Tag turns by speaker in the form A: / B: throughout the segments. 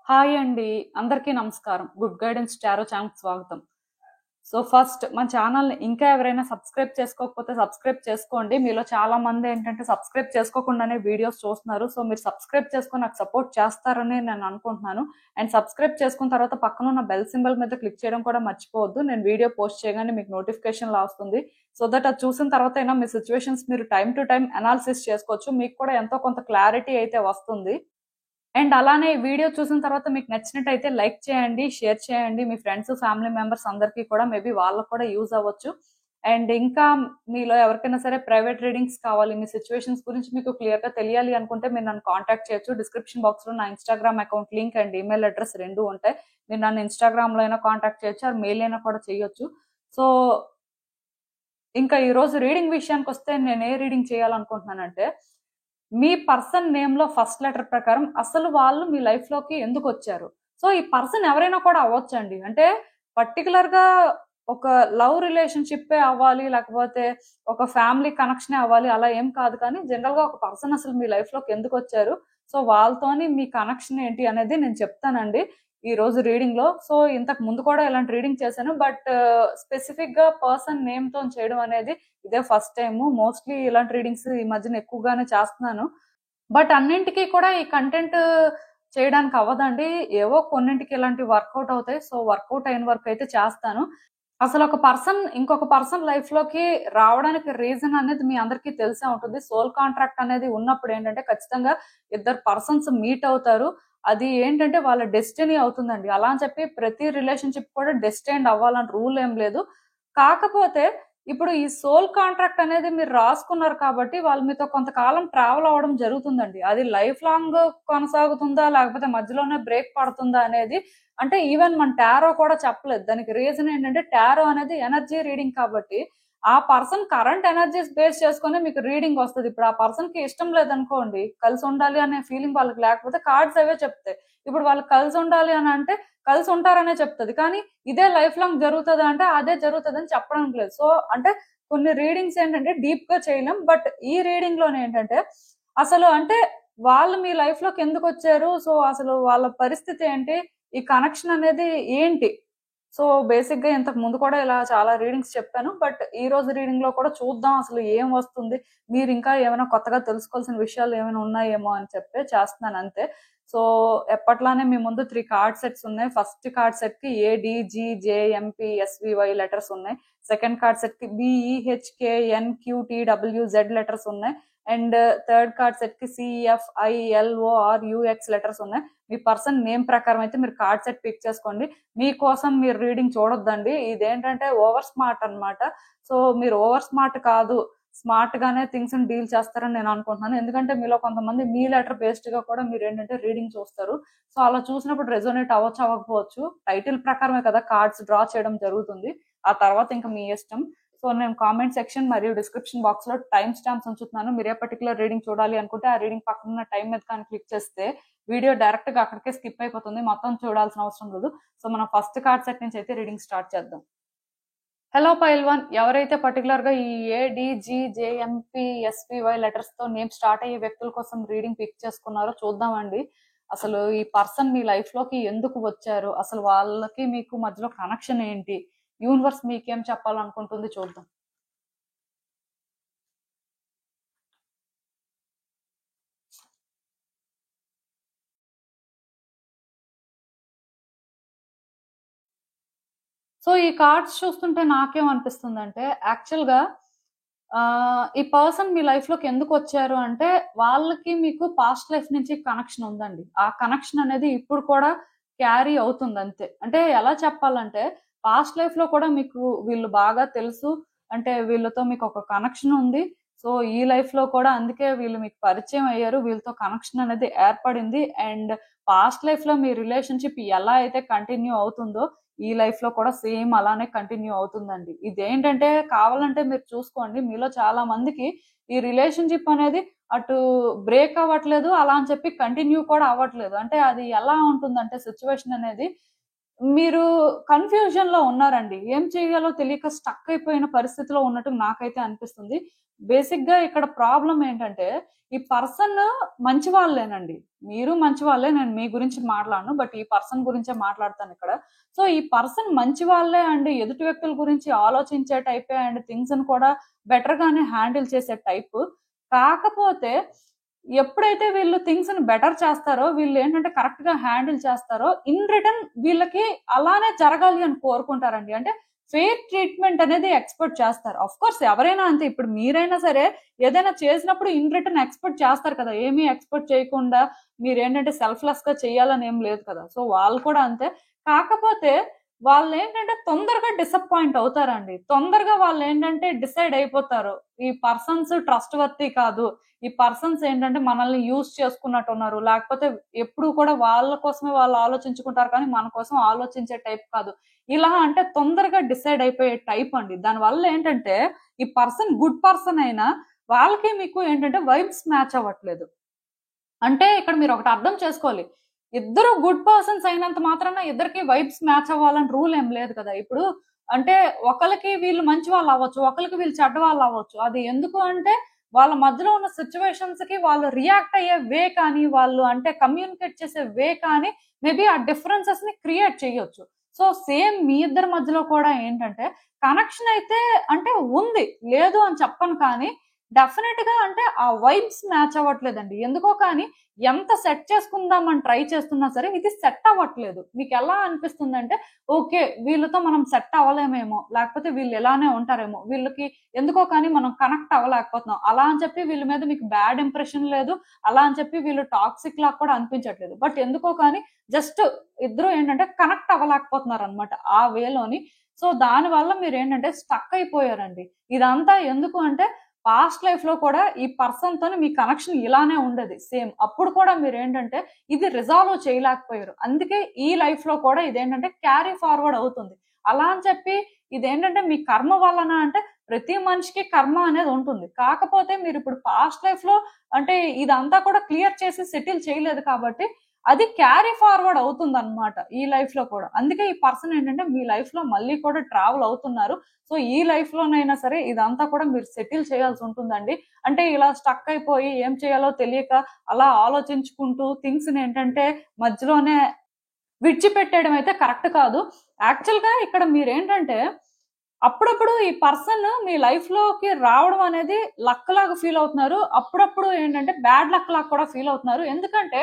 A: Hi అండి. అందరికీ నమస్కారం. గుడ్ గైడెన్స్ టారో ఛానల్‌కి స్వాగతం. సో, ఫస్ట్ మన ఛానల్‌ని ఇంకా ఎవరైనా సబ్స్క్రైబ్ చేసుకోకపోతే సబ్స్క్రైబ్ చేసుకోండి. మీలో చాలా మంది ఏంటంటే సబ్స్క్రైబ్ చేసుకోకుండానే వీడియోస్ చూస్తున్నారు. సో, మీరు సబ్స్క్రైబ్ చేసుకొని నాకు సపోర్ట్ చేస్తారని నేను అనుకుంటున్నాను. అండ్ సబ్స్క్రైబ్ చేసుకున్న తర్వాత పక్కనున్న బెల్ సింబల్ మీద క్లిక్ చేయడం కూడా మర్చిపోవద్దు. నేను వీడియో పోస్ట్ చేయగానే మీకు నోటిఫికేషన్‌లా వస్తుంది. సో దట్ అది చూసిన తర్వాతైనా మీ సిట్యుయేషన్స్ మీరు టైమ్ టు టైమ్ అనాలిసిస్ చేసుకోవచ్చు. మీకు కూడా ఎంతో కొంత క్లారిటీ అయితే వస్తుంది. అండ్ అలానే ఈ వీడియో చూసిన తర్వాత మీకు నచ్చినట్టయితే లైక్ చేయండి, షేర్ చేయండి మీ ఫ్రెండ్స్, ఫ్యామిలీ మెంబర్స్ అందరికీ కూడా మేబీ వాళ్ళకు కూడా యూజ్ అవ్వచ్చు. అండ్ ఇంకా మీలో ఎవరికైనా సరే ప్రైవేట్ రీడింగ్స్ కావాలి, మీ సిచ్యువేషన్స్ గురించి మీకు క్లియర్గా తెలియాలి అనుకుంటే మీరు నన్ను కాంటాక్ట్ చేయొచ్చు. డిస్క్రిప్షన్ బాక్స్లో నా Instagram account link and email address రెండు ఉంటాయి. మీరు నన్ను ఇన్స్టాగ్రామ్లో అయినా కాంటాక్ట్ చేయొచ్చు, ఆర్ మెయిల్ అయినా కూడా చేయొచ్చు. సో ఇంకా ఈరోజు రీడింగ్ విషయానికి వస్తే నేను ఏ రీడింగ్ చేయాలనుకుంటున్నానంటే, మీ పర్సన్ నేమ్ లో ఫస్ట్ లెటర్ ప్రకారం అసలు వాళ్ళు మీ లైఫ్ లోకి ఎందుకు వచ్చారు. సో ఈ పర్సన్ ఎవరైనా కూడా అవ్వచ్చండి. అంటే పర్టికులర్ గా ఒక లవ్ రిలేషన్షిప్ అవ్వాలి, లేకపోతే ఒక ఫ్యామిలీ కనెక్షన్ అవ్వాలి, అలా ఏం కాదు. కానీ జనరల్ గా ఒక పర్సన్ అసలు మీ లైఫ్ లోకి ఎందుకు వచ్చారు, సో వాళ్ళతోని మీ కనెక్షన్ ఏంటి అనేది నేను చెప్తానండి ఈ రోజు రీడింగ్ లో. సో ఇంతకు ముందు కూడా ఇలాంటి రీడింగ్ చేశాను, బట్ స్పెసిఫిక్ గా పర్సన్ నేమ్ తో చేయడం అనేది ఇదే ఫస్ట్ టైం. మోస్ట్లీ ఇలాంటి రీడింగ్స్ ఈ మధ్యన ఎక్కువగానే చేస్తున్నాను, బట్ అన్నింటికి కూడా ఈ కంటెంట్ చేయడానికి అవ్వదండి. ఏవో కొన్నింటికి ఇలాంటి వర్కౌట్ అవుతాయి. సో వర్కౌట్ అయిన వరకు అయితే చేస్తాను. అసలు ఒక పర్సన్ ఇంకొక పర్సన్ లైఫ్ లోకి రావడానికి రీజన్ అనేది మీ అందరికీ తెలిసే ఉంటుంది. సోల్ కాంట్రాక్ట్ అనేది ఉన్నప్పుడు ఏంటంటే ఖచ్చితంగా ఇద్దరు పర్సన్స్ మీట్ అవుతారు. అది ఏంటంటే వాళ్ళ డెస్టినీ అవుతుందండి. అలా అని చెప్పి ప్రతి రిలేషన్షిప్ కూడా డెస్టైన్డ్ అవ్వాలని రూల్ ఏం లేదు. కాకపోతే ఇప్పుడు ఈ సోల్ కాంట్రాక్ట్ అనేది మీరు రాసుకున్నారు కాబట్టి వాళ్ళు మీతో కొంతకాలం ట్రావెల్ అవ్వడం జరుగుతుందండి. అది లైఫ్ లాంగ్ కొనసాగుతుందా, లేకపోతే మధ్యలోనే బ్రేక్ పడుతుందా అనేది, అంటే ఈవెన్ మన టారో కూడా చెప్పలేదు. దానికి రీజన్ ఏంటంటే టారో అనేది ఎనర్జీ రీడింగ్ కాబట్టి ఆ పర్సన్ కరెంట్ ఎనర్జీస్ బేస్ చేసుకుని మీకు రీడింగ్ వస్తుంది. ఇప్పుడు ఆ పర్సన్ కి ఇష్టం లేదనుకోండి, కలిసి ఉండాలి అనే ఫీలింగ్ వాళ్ళకి లేకపోతే కార్డ్స్ అవే చెప్తాయి. ఇప్పుడు వాళ్ళకి కలిసి ఉండాలి అని అంటే కలిసి ఉంటారనే చెప్తుంది. కానీ ఇదే లైఫ్ లాంగ్ జరుగుతుంది అంటే అదే జరుగుతుంది అని చెప్పడం లేదు. సో అంటే కొన్ని రీడింగ్స్ ఏంటంటే డీప్ గా చేయలేం, బట్ ఈ రీడింగ్ లోనే ఏంటంటే అసలు అంటే వాళ్ళు మీ లైఫ్ లోకి ఎందుకు వచ్చారు, సో అసలు వాళ్ళ పరిస్థితి ఏంటి, ఈ కనెక్షన్ అనేది ఏంటి. సో బేసిక్ గా ఇంతకు ముందు కూడా ఇలా చాలా రీడింగ్స్ చెప్పాను, బట్ ఈ రోజు రీడింగ్ లో కూడా చూద్దాం అసలు ఏం వస్తుంది, మీరు ఇంకా ఏమైనా కొత్తగా తెలుసుకోవాల్సిన విషయాలు ఏమైనా ఉన్నాయేమో అని చెప్పి చేస్తున్నాను అంతే. సో ఎప్పట్లానే మీ ముందు 3 కార్డ్ సెట్స్ ఉన్నాయి. ఫస్ట్ కార్డ్ సెట్ కి ADGJMPSVY లెటర్స్ ఉన్నాయి. సెకండ్ కార్డ్ సెట్ కి BEHKNQTWZ లెటర్స్ ఉన్నాయి. అండ్ థర్డ్ కార్డ్ సెట్ కి CFILORUX లెటర్స్ ఉన్నాయి. మీ పర్సన్ నేమ్ ప్రకారం అయితే మీరు కార్డ్ సెట్ పిక్ చేసుకోండి. మీకోసం మీరు రీడింగ్ చూడొద్దండి. ఇదేంటంటే ఓవర్ స్మార్ట్ అన్నమాట. సో మీరు ఓవర్ స్మార్ట్ కాదు, స్మార్ట్ గానే థింగ్స్ ని డీల్ చేస్తారని నేను అనుకుంటున్నాను. ఎందుకంటే మీలో కొంతమంది మీ లెటర్ బేస్డ్ గా కూడా మీరు ఏంటంటే రీడింగ్ చూస్తారు. సో అలా చూసినప్పుడు రెజోనేట్ అవ్వచ్చు, అవ్వకపోవచ్చు. టైటిల్ ప్రకారమే కదా కార్డ్స్ డ్రా చేయడం జరుగుతుంది. ఆ తర్వాత ఇంకా మీ ఇష్టం. సో నేను కామెంట్ సెక్షన్ మరియు డిస్క్రిప్షన్ బాక్స్ లో టైం స్టాంప్స్ ఉంచుతున్నాను. మీరు ఏ పర్టికులర్ రీడింగ్ చూడాలి అనుకుంటే ఆ రీడింగ్ పక్కన ఉన్న టైం మీద కానీ క్లిక్ చేస్తే వీడియో డైరెక్ట్ గా అక్కడికే స్కిప్ అయిపోతుంది, మొత్తం చూడాల్సిన అవసరం లేదు. సో మనం ఫస్ట్ కార్డ్ సెట్ నుంచి అయితే రీడింగ్ స్టార్ట్ చేద్దాం. హలో పైల్వాన్, ఎవరైతే పర్టికులర్ గా ఈ ADGJMPSVY లెటర్స్ తో నేమ్ స్టార్ట్ అయ్యే వ్యక్తుల కోసం రీడింగ్ పిక్ చేసుకున్నారో చూద్దామండి. అసలు ఈ పర్సన్ మీ లైఫ్ లోకి ఎందుకు వచ్చారు, అసలు వాళ్ళకి మీకు మధ్యలో కనెక్షన్ ఏంటి, యూనివర్స్ మీకేం చెప్పాలనుకుంటుంది చూద్దాం. సో ఈ కార్డ్స్ చూస్తుంటే నాకేమనిపిస్తుందంటే యాక్చువల్ గా ఈ పర్సన్ మీ లైఫ్ లోకి ఎందుకు వచ్చారు అంటే వాళ్ళకి మీకు పాస్ట్ లైఫ్ నుంచి కనెక్షన్ ఉందండి. ఆ కనెక్షన్ అనేది ఇప్పుడు కూడా క్యారీ అవుతుంది అంతే. అంటే ఎలా చెప్పాలంటే పాస్ట్ లైఫ్ లో కూడా మీకు వీళ్ళు బాగా తెలుసు, అంటే వీళ్ళతో మీకు ఒక కనెక్షన్ ఉంది. సో ఈ లైఫ్ లో కూడా అందుకే వీళ్ళు మీకు పరిచయం అయ్యారు, వీళ్ళతో కనెక్షన్ అనేది ఏర్పడింది. అండ్ పాస్ట్ లైఫ్ లో మీ రిలేషన్షిప్ ఎలా అయితే కంటిన్యూ అవుతుందో ఈ లైఫ్ లో కూడా సేమ్ అలానే కంటిన్యూ అవుతుందండి. ఇదేంటంటే కావాలంటే మీరు చూసుకోండి, మీలో చాలా మందికి ఈ రిలేషన్షిప్ అనేది అటు బ్రేక్ అవ్వట్లేదు, అలా అని చెప్పి కంటిన్యూ కూడా అవ్వట్లేదు. అంటే అది ఎలా ఉంటుందంటే సిచ్యువేషన్ అనేది మీరు కన్ఫ్యూజన్ లో ఉన్నారండి, ఏం చేయాలో తెలియక స్టక్ అయిపోయిన పరిస్థితిలో ఉన్నట్టు నాకైతే అనిపిస్తుంది. బేసిక్ గా ఇక్కడ ప్రాబ్లం ఏంటంటే ఈ పర్సన్ మంచి వాళ్ళేనండి, మీరు మంచి వాళ్ళే, నేను మీ గురించి మాట్లాడను, బట్ ఈ పర్సన్ గురించే మాట్లాడతాను ఇక్కడ. సో ఈ పర్సన్ మంచి వాళ్ళే అండి, ఎదుటి వ్యక్తుల గురించి ఆలోచించే టైపే అండ్ థింగ్స్ ని కూడా బెటర్ గానే హ్యాండిల్ చేసే టైప్. కాకపోతే ఎప్పుడైతే వీళ్ళు థింగ్స్ ని బెటర్ చేస్తారో, వీళ్ళు ఏంటంటే కరెక్ట్ గా హ్యాండిల్ చేస్తారో, ఇన్ రిటర్న్ వీళ్ళకి అలానే జరగాలి అని కోరుకుంటారండి. అంటే ఫెయిర్ ట్రీట్మెంట్ అనేది ఎక్స్పెక్ట్ చేస్తారు. అఫ్ కోర్స్ ఎవరైనా అంతే, ఇప్పుడు మీరైనా సరే ఏదైనా చేసినప్పుడు ఇన్ రిటర్న్ ఎక్స్పెక్ట్ చేస్తారు కదా, ఏమీ ఎక్స్పెక్ట్ చేయకుండా మీరు ఏంటంటే సెల్ఫ్లెస్ గా చేయాలని ఏం లేదు కదా. సో వాళ్ళు కూడా అంతే. కాకపోతే వాళ్ళు ఏంటంటే తొందరగా డిసప్పాయింట్ అవుతారండి, తొందరగా వాళ్ళు ఏంటంటే డిసైడ్ అయిపోతారు ఈ పర్సన్స్ ట్రస్ట్ వర్తీ కాదు, ఈ పర్సన్స్ ఏంటంటే మనల్ని యూజ్ చేసుకున్నట్టు ఉన్నారు, లేకపోతే ఎప్పుడు కూడా వాళ్ళ కోసమే వాళ్ళు ఆలోచించుకుంటారు కానీ మన కోసం ఆలోచించే టైప్ కాదు, ఇలా అంటే తొందరగా డిసైడ్ అయిపోయే టైప్ అండి. దానివల్ల ఏంటంటే ఈ పర్సన్ గుడ్ పర్సన్ అయినా వాళ్ళకి మీకు ఏంటంటే వైబ్స్ మ్యాచ్ అవ్వట్లేదు. అంటే ఇక్కడ మీరు ఒకటి అర్థం చేసుకోవాలి, ఇద్దరు గుడ్ పర్సన్స్ అయినంత మాత్రాన ఇద్దరికి వైబ్స్ మ్యాచ్ అవ్వాలని రూల్ ఏం లేదు కదా. ఇప్పుడు అంటే ఒకరికి వీళ్ళు మంచి వాళ్ళు అవ్వచ్చు, ఒకరికి వీళ్ళు చెడ్డ వాళ్ళు అవ్వచ్చు. అది ఎందుకు అంటే వాళ్ళ మధ్యలో ఉన్న సిచ్యువేషన్స్ కి వాళ్ళు రియాక్ట్ అయ్యే వే కానీ, వాళ్ళు అంటే కమ్యూనికేట్ చేసే వే కానీ మేబీ ఆ డిఫరెన్సెస్ ని క్రియేట్ చేయొచ్చు. సో సేమ్ మీ ఇద్దరి మధ్యలో కూడా ఏంటంటే కనెక్షన్ అయితే అంటే ఉంది, లేదు అని చెప్పను, కానీ డెఫినెట్ గా అంటే ఆ వైబ్స్ మ్యాచ్ అవ్వట్లేదండి. ఎందుకో కానీ ఎంత సెట్ చేసుకుందామని ట్రై చేస్తున్నా సరే ఇది సెట్ అవ్వట్లేదు. మీకు ఎలా అనిపిస్తుందంటే ఓకే వీళ్ళతో మనం సెట్ అవ్వలేమేమో, లేకపోతే వీళ్ళు ఎలానే ఉంటారేమో, వీళ్ళకి ఎందుకో కానీ మనం కనెక్ట్ అవ్వలేకపోతున్నాం, అలా అని చెప్పి వీళ్ళ మీద మీకు బ్యాడ్ ఇంప్రెషన్ లేదు, అలా అని చెప్పి వీళ్ళు టాక్సిక్ లాగా కూడా అనిపించట్లేదు. బట్ ఎందుకో కానీ జస్ట్ ఇద్దరు ఏంటంటే కనెక్ట్ అవ్వలేకపోతున్నారు అనమాట ఆ వేలోని. సో దాని వల్ల మీరు ఏంటంటే స్టక్ అయిపోయారండి. ఇదంతా ఎందుకు అంటే పాస్ట్ లైఫ్ లో కూడా ఈ పర్సన్ తోని మీ కనెక్షన్ ఇలానే ఉండేది సేమ్, అప్పుడు కూడా మీరు ఏంటంటే ఇది రిజాల్వ్ చేయలేకపోయారు, అందుకే ఈ లైఫ్ లో కూడా ఇదేంటంటే క్యారీ ఫార్వర్డ్ అవుతుంది. అలా అని చెప్పి ఇదేంటంటే మీ కర్మ వలన అంటే ప్రతి మనిషికి కర్మ అనేది ఉంటుంది, కాకపోతే మీరు ఇప్పుడు పాస్ట్ లైఫ్ లో అంటే ఇదంతా కూడా క్లియర్ చేసి సెటిల్ చేయలేదు కాబట్టి అది క్యారీ ఫార్వర్డ్ అవుతుంది అనమాట ఈ లైఫ్ లో కూడా. అందుకే ఈ పర్సన్ ఏంటంటే మీ లైఫ్ లో మళ్ళీ కూడా ట్రావెల్ అవుతున్నారు. సో ఈ లైఫ్ లోనైనా సరే ఇదంతా కూడా మీరు సెటిల్ చేయాల్సి ఉంటుందండి. అంటే ఇలా స్టక్ అయిపోయి ఏం చేయాలో తెలియక అలా ఆలోచించుకుంటూ థింగ్స్ ని ఏంటంటే మధ్యలోనే విడిచిపెట్టేయడం అయితే కరెక్ట్ కాదు. యాక్చువల్ గా ఇక్కడ మీరేంటంటే అప్పుడప్పుడు ఈ పర్సన్ మీ లైఫ్ లోకి రావడం అనేది లక్ లాగా ఫీల్ అవుతున్నారు, అప్పుడప్పుడు ఏంటంటే బ్యాడ్ లక్ లాగా కూడా ఫీల్ అవుతున్నారు. ఎందుకంటే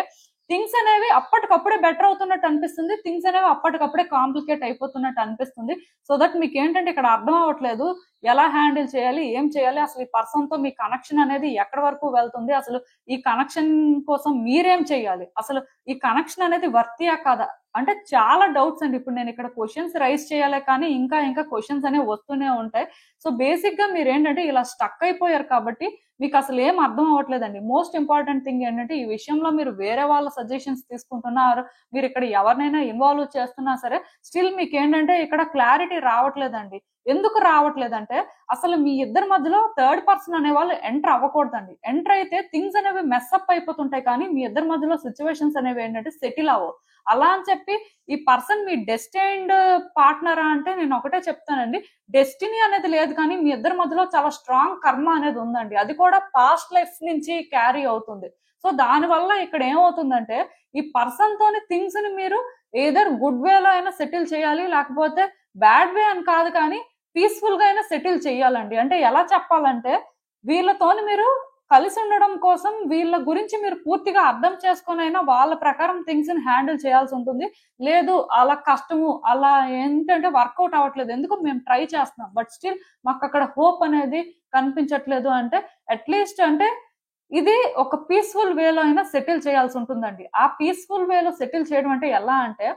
A: థింగ్స్ అనేవి అప్పటికప్పుడే బెటర్ అవుతున్నట్టు అనిపిస్తుంది, థింగ్స్ అనేవి అప్పటికప్పుడే కాంప్లికేట్ అయిపోతున్నట్టు అనిపిస్తుంది. సో దట్ మీకు ఏంటంటే ఇక్కడ అర్థం అవ్వట్లేదు ఎలా హ్యాండిల్ చేయాలి, ఏం చేయాలి, అసలు ఈ పర్సన్ తో మీ కనెక్షన్ అనేది ఎక్కడి వరకు వెళ్తుంది, అసలు ఈ కనెక్షన్ కోసం మీరేం చేయాలి, అసలు ఈ కనెక్షన్ అనేది వర్తియా కాదా, అంటే చాలా డౌట్స్ అండి. ఇప్పుడు నేను ఇక్కడ క్వశ్చన్స్ రైజ్ చేయాలి కానీ ఇంకా ఇంకా క్వశ్చన్స్ అనేవి వస్తూనే ఉంటాయి. సో బేసిక్ గా మీరు ఏంటంటే ఇలా స్టక్ అయిపోయారు కాబట్టి మీకు అసలు ఏం అర్థం అవ్వట్లేదండి. మోస్ట్ ఇంపార్టెంట్ థింగ్ ఏంటంటే ఈ విషయంలో మీరు వేరే వాళ్ళ సజెషన్స్ తీసుకుంటున్నారు, మీరు ఇక్కడ ఎవరినైనా ఇన్వాల్వ్ చేస్తున్నా సరే స్టిల్ మీకు ఏంటంటే ఇక్కడ క్లారిటీ రావట్లేదండి. ఎందుకు రావట్లేదంటే అసలు మీ ఇద్దరి మధ్యలో థర్డ్ పర్సన్ అనే వాళ్ళు ఎంటర్ అవ్వకూడదండి. ఎంటర్ అయితే థింగ్స్ అనేవి మెస్అప్ అయిపోతుంటాయి కానీ మీ ఇద్దరి మధ్యలో సిచ్యువేషన్స్ అనేవి ఏంటంటే సెటిల్ అవ్వవు. అలా అని చెప్పి ఈ పర్సన్ మీ డెస్టైన్డ్ పార్ట్నరా అంటే నేను ఒకటే చెప్తానండి, డెస్టినీ అనేది లేదు కానీ మీ ఇద్దరి మధ్యలో చాలా స్ట్రాంగ్ కర్మ అనేది ఉందండి, అది కూడా పాస్ట్ లైఫ్ నుంచి క్యారీ అవుతుంది. సో దాని వల్ల ఇక్కడ ఏమవుతుందంటే ఈ పర్సన్ తోని థింగ్స్ ని మీరు ఏదర్ గుడ్ వేలో అయినా సెటిల్ చేయాలి, లేకపోతే బ్యాడ్ వే అని కాదు కానీ పీస్ఫుల్ గా అయినా సెటిల్ చేయాలండి. అంటే ఎలా చెప్పాలంటే వీళ్ళతోని మీరు కలిసి ఉండడం కోసం వీళ్ళ గురించి మీరు పూర్తిగా అర్థం చేసుకొని అయినా వాళ్ళ ప్రకారం థింగ్స్ ని హ్యాండిల్ చేయాల్సి ఉంటుంది. లేదు అలా కష్టము, అలా ఏంటంటే వర్కౌట్ అవ్వట్లేదు, ఎందుకు మేము ట్రై చేస్తున్నాం బట్ స్టిల్ మాకు అక్కడ హోప్ అనేది కనిపించట్లేదు అంటే అట్లీస్ట్ అంటే ఇది ఒక పీస్ఫుల్ వేలో అయినా సెటిల్ చేయాల్సి ఉంటుందండి. ఆ పీస్ఫుల్ వేలో సెటిల్ చేయడం అంటే ఎలా అంటే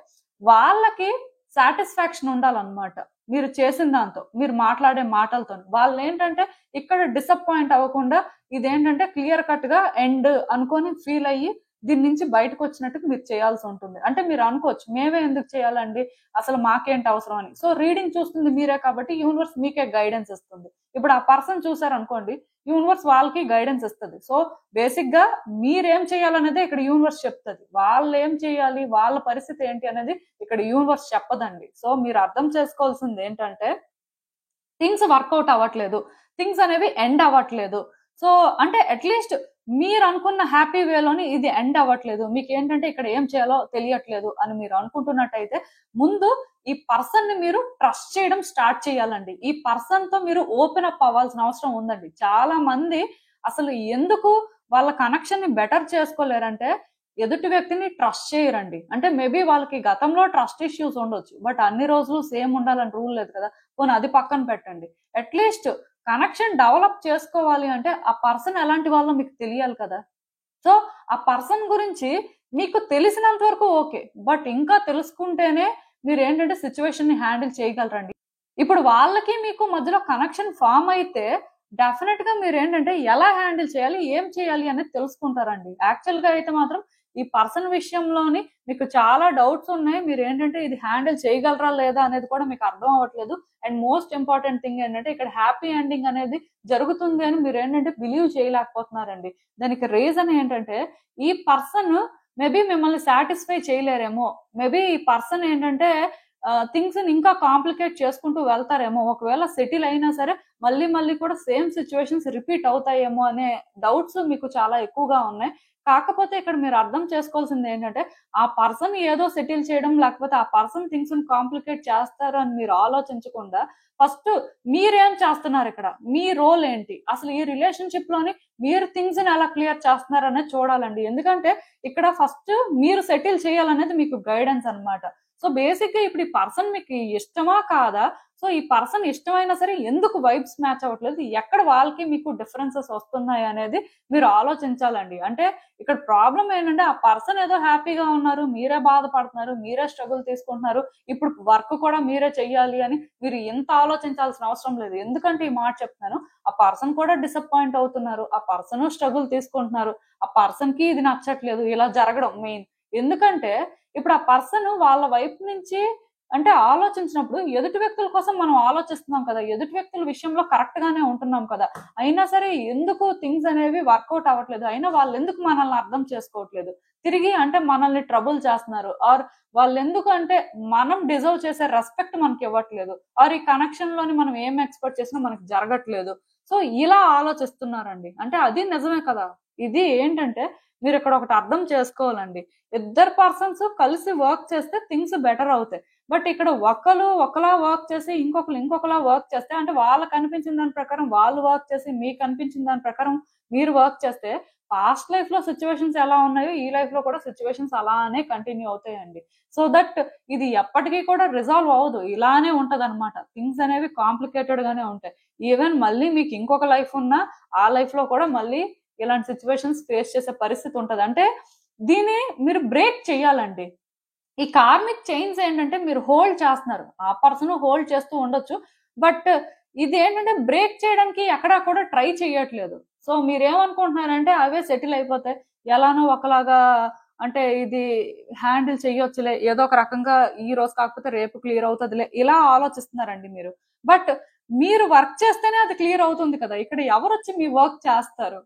A: వాళ్ళకి సాటిస్ఫాక్షన్ ఉండాలన్నమాట మీరు చేసిన దాంతో, మీరు మాట్లాడే మాటలతో. వాళ్ళు ఏంటంటే ఇక్కడ డిసప్పాయింట్ అవ్వకుండా ఇదేంటంటే క్లియర్ కట్ గా ఎండ్ అనుకొని ఫీల్ అయ్యి దీని నుంచి బయటకు వచ్చినట్టు మీరు చేయాల్సి ఉంటుంది. అంటే మీరు అనుకోవచ్చు మేమే ఎందుకు చేయాలండి, అసలు మాకేంటి అవసరం అని. సో రీడింగ్ చూస్తుంది మీరే కాబట్టి యూనివర్స్ మీకే గైడెన్స్ ఇస్తుంది. ఇప్పుడు ఆ పర్సన్ చూసారు అనుకోండి, యూనివర్స్ వాళ్ళకి గైడెన్స్ ఇస్తుంది. సో బేసిక్ గా మీరేం చేయాలనేది ఇక్కడ యూనివర్స్ చెప్తుంది, వాళ్ళు ఏం చేయాలి వాళ్ళ పరిస్థితి ఏంటి అనేది ఇక్కడ యూనివర్స్ చెప్పదండి. సో మీరు అర్థం చేసుకోవాల్సింది ఏంటంటే థింగ్స్ వర్కౌట్ అవ్వట్లేదు, థింగ్స్ అనేవి ఎండ్ అవ్వట్లేదు. సో అంటే అట్లీస్ట్ మీరు అనుకున్న హ్యాపీ వేలోని ఇది ఎండ్ అవ్వట్లేదు, మీకు ఏంటంటే ఇక్కడ ఏం చేయాలో తెలియట్లేదు అని మీరు అనుకుంటున్నట్టయితే ముందు ఈ పర్సన్ ని మీరు ట్రస్ట్ చేయడం స్టార్ట్ చేయాలండి. ఈ పర్సన్ తో మీరు ఓపెన్ అప్ అవ్వాల్సిన అవసరం ఉందండి. చాలా మంది అసలు ఎందుకు వాళ్ళ కనెక్షన్ ని బెటర్ చేసుకోలేరంటే ఎదుటి వ్యక్తిని ట్రస్ట్ చేయరండి. అంటే మేబీ వాళ్ళకి గతంలో ట్రస్ట్ ఇష్యూస్ ఉండొచ్చు, బట్ అన్ని రోజులు సేమ్ ఉండాలని రూల్ లేదు కదా. పోనీ అది పక్కన పెట్టండి, అట్లీస్ట్ కనెక్షన్ డెవలప్ చేసుకోవాలి అంటే ఆ పర్సన్ ఎలాంటి వాళ్ళో మీకు తెలియాలి కదా. సో ఆ పర్సన్ గురించి మీకు తెలిసినంత వరకు ఓకే, బట్ ఇంకా తెలుసుకుంటేనే మీరు ఏంటంటే సిచ్యువేషన్ ని హ్యాండిల్ చేయగలరండి. ఇప్పుడు వాళ్ళకి మీకు మధ్యలో కనెక్షన్ ఫామ్ అయితే డెఫినెట్ గా మీరు ఏంటంటే ఎలా హ్యాండిల్ చేయాలి, ఏం చేయాలి అనేది తెలుసుకుంటారండి. యాక్చువల్ గా అయితే మాత్రం ఈ పర్సన్ విషయంలోని మీకు చాలా డౌట్స్ ఉన్నాయి, మీరు ఏంటంటే ఇది హ్యాండిల్ చేయగలరా లేదా అనేది కూడా మీకు అర్థం అవ్వట్లేదు. అండ్ మోస్ట్ ఇంపార్టెంట్ థింగ్ ఏంటంటే ఇక్కడ హ్యాపీ ఎండింగ్ అనేది జరుగుతుంది అని మీరు ఏంటంటే బిలీవ్ చేయలేకపోతున్నారండి. దానికి రీజన్ ఏంటంటే ఈ పర్సన్ మేబీ మిమ్మల్ని సాటిస్ఫై చేయలేరేమో, మేబీ ఈ పర్సన్ ఏంటంటే థింగ్స్ ఇంకా కాంప్లికేట్ చేసుకుంటూ వెళ్తారేమో, ఒకవేళ సెటిల్ అయినా సరే మళ్ళీ మళ్ళీ కూడా సేమ్ సిచ్యువేషన్స్ రిపీట్ అవుతాయేమో అనే డౌట్స్ మీకు చాలా ఎక్కువగా ఉన్నాయి. కాకపోతే ఇక్కడ మీరు అర్థం చేసుకోవాల్సింది ఏంటంటే ఆ పర్సన్ ఏదో సెటిల్ చేయడం లేకపోతే ఆ పర్సన్ థింగ్స్ కాంప్లికేట్ చేస్తారు అని మీరు ఆలోచించకుండా ఫస్ట్ మీరేం చేస్తున్నారు, ఇక్కడ మీ రోల్ ఏంటి, అసలు ఈ రిలేషన్షిప్ లోని మీరు థింగ్స్ ని ఎలా క్లియర్ చేస్తున్నారు అనేది చూడాలండి. ఎందుకంటే ఇక్కడ ఫస్ట్ మీరు సెటిల్ చేయాలనేది మీకు గైడెన్స్ అన్నమాట. సో బేసిక్ గా ఇప్పుడు ఈ పర్సన్ మీకు ఇష్టమా కాదా, సో ఈ పర్సన్ ఇష్టమైనా సరే ఎందుకు వైబ్స్ మ్యాచ్ అవ్వట్లేదు, ఎక్కడ వాళ్ళకి మీకు డిఫరెన్సెస్ వస్తున్నాయి అనేది మీరు ఆలోచించాలండి. అంటే ఇక్కడ ప్రాబ్లం ఏంటంటే ఆ పర్సన్ ఏదో హ్యాపీగా ఉన్నారు, మీరే బాధపడుతున్నారు, మీరే స్ట్రగుల్ తీసుకుంటున్నారు, ఇప్పుడు వర్క్ కూడా మీరే చెయ్యాలి అని మీరు ఎంత ఆలోచించాల్సిన అవసరం లేదు. ఎందుకంటే ఈ మాట చెప్తున్నాను, ఆ పర్సన్ కూడా డిసప్పాయింట్ అవుతున్నారు, ఆ పర్సన్ స్ట్రగుల్ తీసుకుంటున్నారు, ఆ పర్సన్ కి ఇది నచ్చట్లేదు, ఇలా జరగడం మెయిన్. ఎందుకంటే ఇప్పుడు ఆ పర్సన్ వాళ్ళ వైపు నుంచి అంటే ఆలోచించినప్పుడు ఎదుటి వ్యక్తుల కోసం మనం ఆలోచిస్తున్నాం కదా, ఎదుటి వ్యక్తుల విషయంలో కరెక్ట్ గానే ఉంటున్నాం కదా, అయినా సరే ఎందుకు థింగ్స్ అనేవి వర్కౌట్ అవ్వట్లేదు, అయినా వాళ్ళు ఎందుకు మనల్ని అర్థం చేసుకోవట్లేదు, తిరిగి అంటే మనల్ని ట్రబుల్ చేస్తున్నారు, ఆర్ వాళ్ళు ఎందుకు అంటే మనం డిజర్వ్ చేసే రెస్పెక్ట్ మనకి ఇవ్వట్లేదు, ఆర్ ఈ కనెక్షన్ లోని మనం ఏం ఎక్స్పెక్ట్ చేసినా మనకి జరగట్లేదు. సో ఇలా ఆలోచిస్తున్నారండి. అంటే అది నిజమే కదా. ఇది ఏంటంటే మీరు ఇక్కడ ఒకటి అర్థం చేసుకోవాలండి, ఇద్దరు పర్సన్స్ కలిసి వర్క్ చేస్తే థింగ్స్ బెటర్ అవుతాయి. బట్ ఇక్కడ ఒకరు ఒకలా వర్క్ చేసి ఇంకొకరు ఇంకొకలా వర్క్ చేస్తే, అంటే వాళ్ళకి అనిపించిన దాని ప్రకారం వాళ్ళు వర్క్ చేసి మీకు అనిపించిన దాని ప్రకారం మీరు వర్క్ చేస్తే పాస్ట్ లైఫ్ లో సిచ్యువేషన్స్ ఎలా ఉన్నాయో ఈ లైఫ్ లో కూడా సిచ్యువేషన్స్ అలానే కంటిన్యూ అవుతాయండి. సో దట్ ఇది ఎప్పటికీ కూడా రిజాల్వ్ అవ్వదు, ఇలానే ఉంటది అనమాట. థింగ్స్ అనేవి కాంప్లికేటెడ్ గానే ఉంటాయి. ఈవెన్ మళ్ళీ మీకు ఇంకొక లైఫ్ ఉన్నా ఆ లైఫ్ లో కూడా మళ్ళీ ఇలాంటి సిచ్యువేషన్స్ ఫేస్ చేసే పరిస్థితి ఉంటది. అంటే దీన్ని మీరు బ్రేక్ చేయాలండి. ఈ కార్మిక్ చైన్స్ ఏంటంటే మీరు హోల్డ్ చేస్తున్నారు, ఆ పర్సన్ హోల్డ్ చేస్తూ ఉండొచ్చు, బట్ ఇది ఏంటంటే బ్రేక్ చేయడానికి ఎక్కడా కూడా ట్రై చేయట్లేదు. సో మీరేమనుకుంటున్నారంటే అవే సెటిల్ అయిపోతాయి, ఎలానో ఒకలాగా, అంటే ఇది హ్యాండిల్ చెయ్యొచ్చులే, ఏదో ఒక రకంగా ఈ రోజు కాకపోతే రేపు క్లియర్ అవుతుందిలే, ఇలా ఆలోచిస్తున్నారండి మీరు. బట్ మీరు వర్క్ చేస్తేనే అది క్లియర్ అవుతుంది కదా. ఇక్కడ ఎవరు వచ్చి మీ వర్క్ చేస్తారు?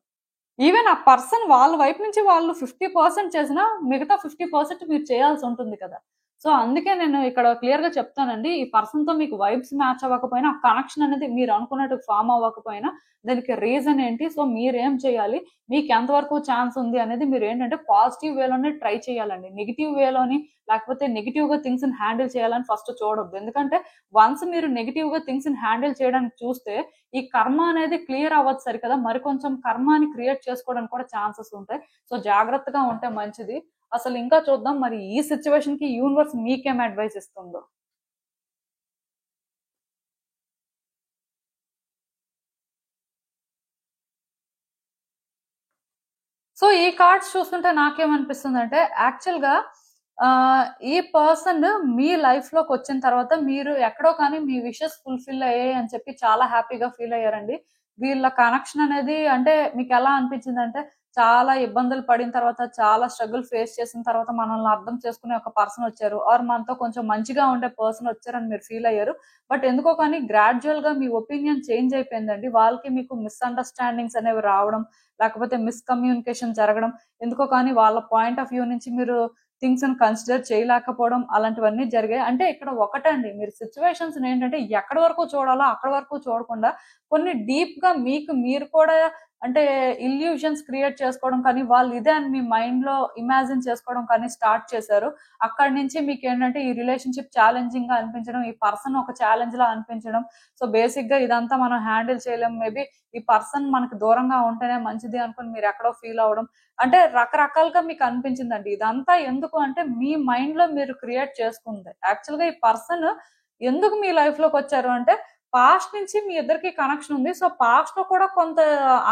A: ఈవెన్ ఆ పర్సన్ వాళ్ళ వైపు నుంచి వాళ్ళు 50% చేసినా మిగతా 50% మీరు చేయాల్సి ఉంటుంది కదా. సో అందుకే నేను ఇక్కడ క్లియర్ గా చెప్తానండి, ఈ పర్సన్ తో మీకు వైబ్స్ మ్యాచ్ అవ్వకపోయినా, ఆ కనెక్షన్ అనేది మీరు అనుకున్నట్టు ఫామ్ అవ్వకపోయినా దానికి రీజన్ ఏంటి, సో మీరేం చేయాలి, మీకు ఎంతవరకు ఛాన్స్ ఉంది అనేది మీరు ఏంటంటే పాజిటివ్ వేలోనే ట్రై చేయాలండి. నెగిటివ్ వేలోని లేకపోతే నెగిటివ్ గా థింగ్స్ ని హ్యాండిల్ చేయాలని ఫస్ట్ చూడొద్దు. ఎందుకంటే వన్స్ మీరు నెగిటివ్ గా థింగ్స్ ని హ్యాండిల్ చేయడానికి చూస్తే ఈ కర్మ అనేది క్లియర్ అవ్వచ్చు సరికదా, మరి కొంచెం కర్మాని క్రియేట్ చేసుకోవడానికి కూడా ఛాన్సెస్ ఉంటాయి. సో జాగ్రత్తగా ఉంటే మంచిది. అసలు ఇంకా చూద్దాం మరి ఈ సిచ్యువేషన్ కి యూనివర్స్ మీకేం అడ్వైస్ ఇస్తుందో. సో ఈ కార్డ్స్ చూస్తుంటే నాకేమనిపిస్తుంది అంటే యాక్చువల్ గా ఈ పర్సన్ మీ లైఫ్ లోకి వచ్చిన తర్వాత మీరు ఎక్కడో కానీ మీ విషెస్ ఫుల్ఫిల్ అయ్యాయి అని చెప్పి చాలా హ్యాపీగా ఫీల్ అయ్యారండి. వీళ్ళ కనెక్షన్ అనేది అంటే మీకు ఎలా అనిపించింది అంటే చాలా ఇబ్బందులు పడిన తర్వాత, చాలా స్ట్రగుల్ ఫేస్ చేసిన తర్వాత మనల్ని అర్థం చేసుకునే ఒక పర్సన్ వచ్చారు, ఆర్ మనతో కొంచెం మంచిగా ఉండే పర్సన్ వచ్చారని మీరు ఫీల్ అయ్యారు. బట్ ఎందుకో కానీ గ్రాడ్యువల్ గా మీ ఒపీనియన్ చేంజ్ అయిపోయిందండి. వాళ్ళకి మీకు మిస్అండర్స్టాండింగ్స్ అనేవి రావడం, లేకపోతే మిస్కమ్యూనికేషన్ జరగడం, ఎందుకో కానీ వాళ్ళ పాయింట్ ఆఫ్ వ్యూ నుంచి మీరు థింగ్స్ ని కన్సిడర్ చేయలేకపోవడం అలాంటివన్నీ జరిగాయి. అంటే ఇక్కడ ఒకటండి, మీరు సిచ్యువేషన్స్ ఏంటంటే ఎక్కడి వరకు చూడాలో అక్కడి వరకు చూడకుండా కొన్ని డీప్ గా మీకు మీరు కూడా అంటే ఇల్యూషన్స్ క్రియేట్ చేసుకోవడం కానీ, వాళ్ళు ఇదే అని మీ మైండ్ లో ఇమాజిన్ చేసుకోవడం కానీ స్టార్ట్ చేశారు. అక్కడి నుంచి మీకు ఏంటంటే ఈ రిలేషన్షిప్ ఛాలెంజింగ్ గా అనిపించడం, ఈ పర్సన్ ఒక ఛాలెంజ్ లా అనిపించడం. సో బేసిక్ గా ఇదంతా మనం హ్యాండిల్ చేయలేం, మేబీ ఈ పర్సన్ మనకు దూరంగా ఉంటేనే మంచిది అనుకుని మీరు ఎక్కడో ఫీల్ అవ్వడం, అంటే రకరకాలుగా మీకు అనిపించిందండి. ఇదంతా ఎందుకు అంటే మీ మైండ్ లో మీరు క్రియేట్ చేసుకుంది. యాక్చువల్ గా ఈ పర్సన్ ఎందుకు మీ లైఫ్ లోకి వచ్చారు అంటే పాస్ట్ నుంచి మీ ఇద్దరికి కనెక్షన్ ఉంది. సో పాస్ట్ లో కూడా కొంత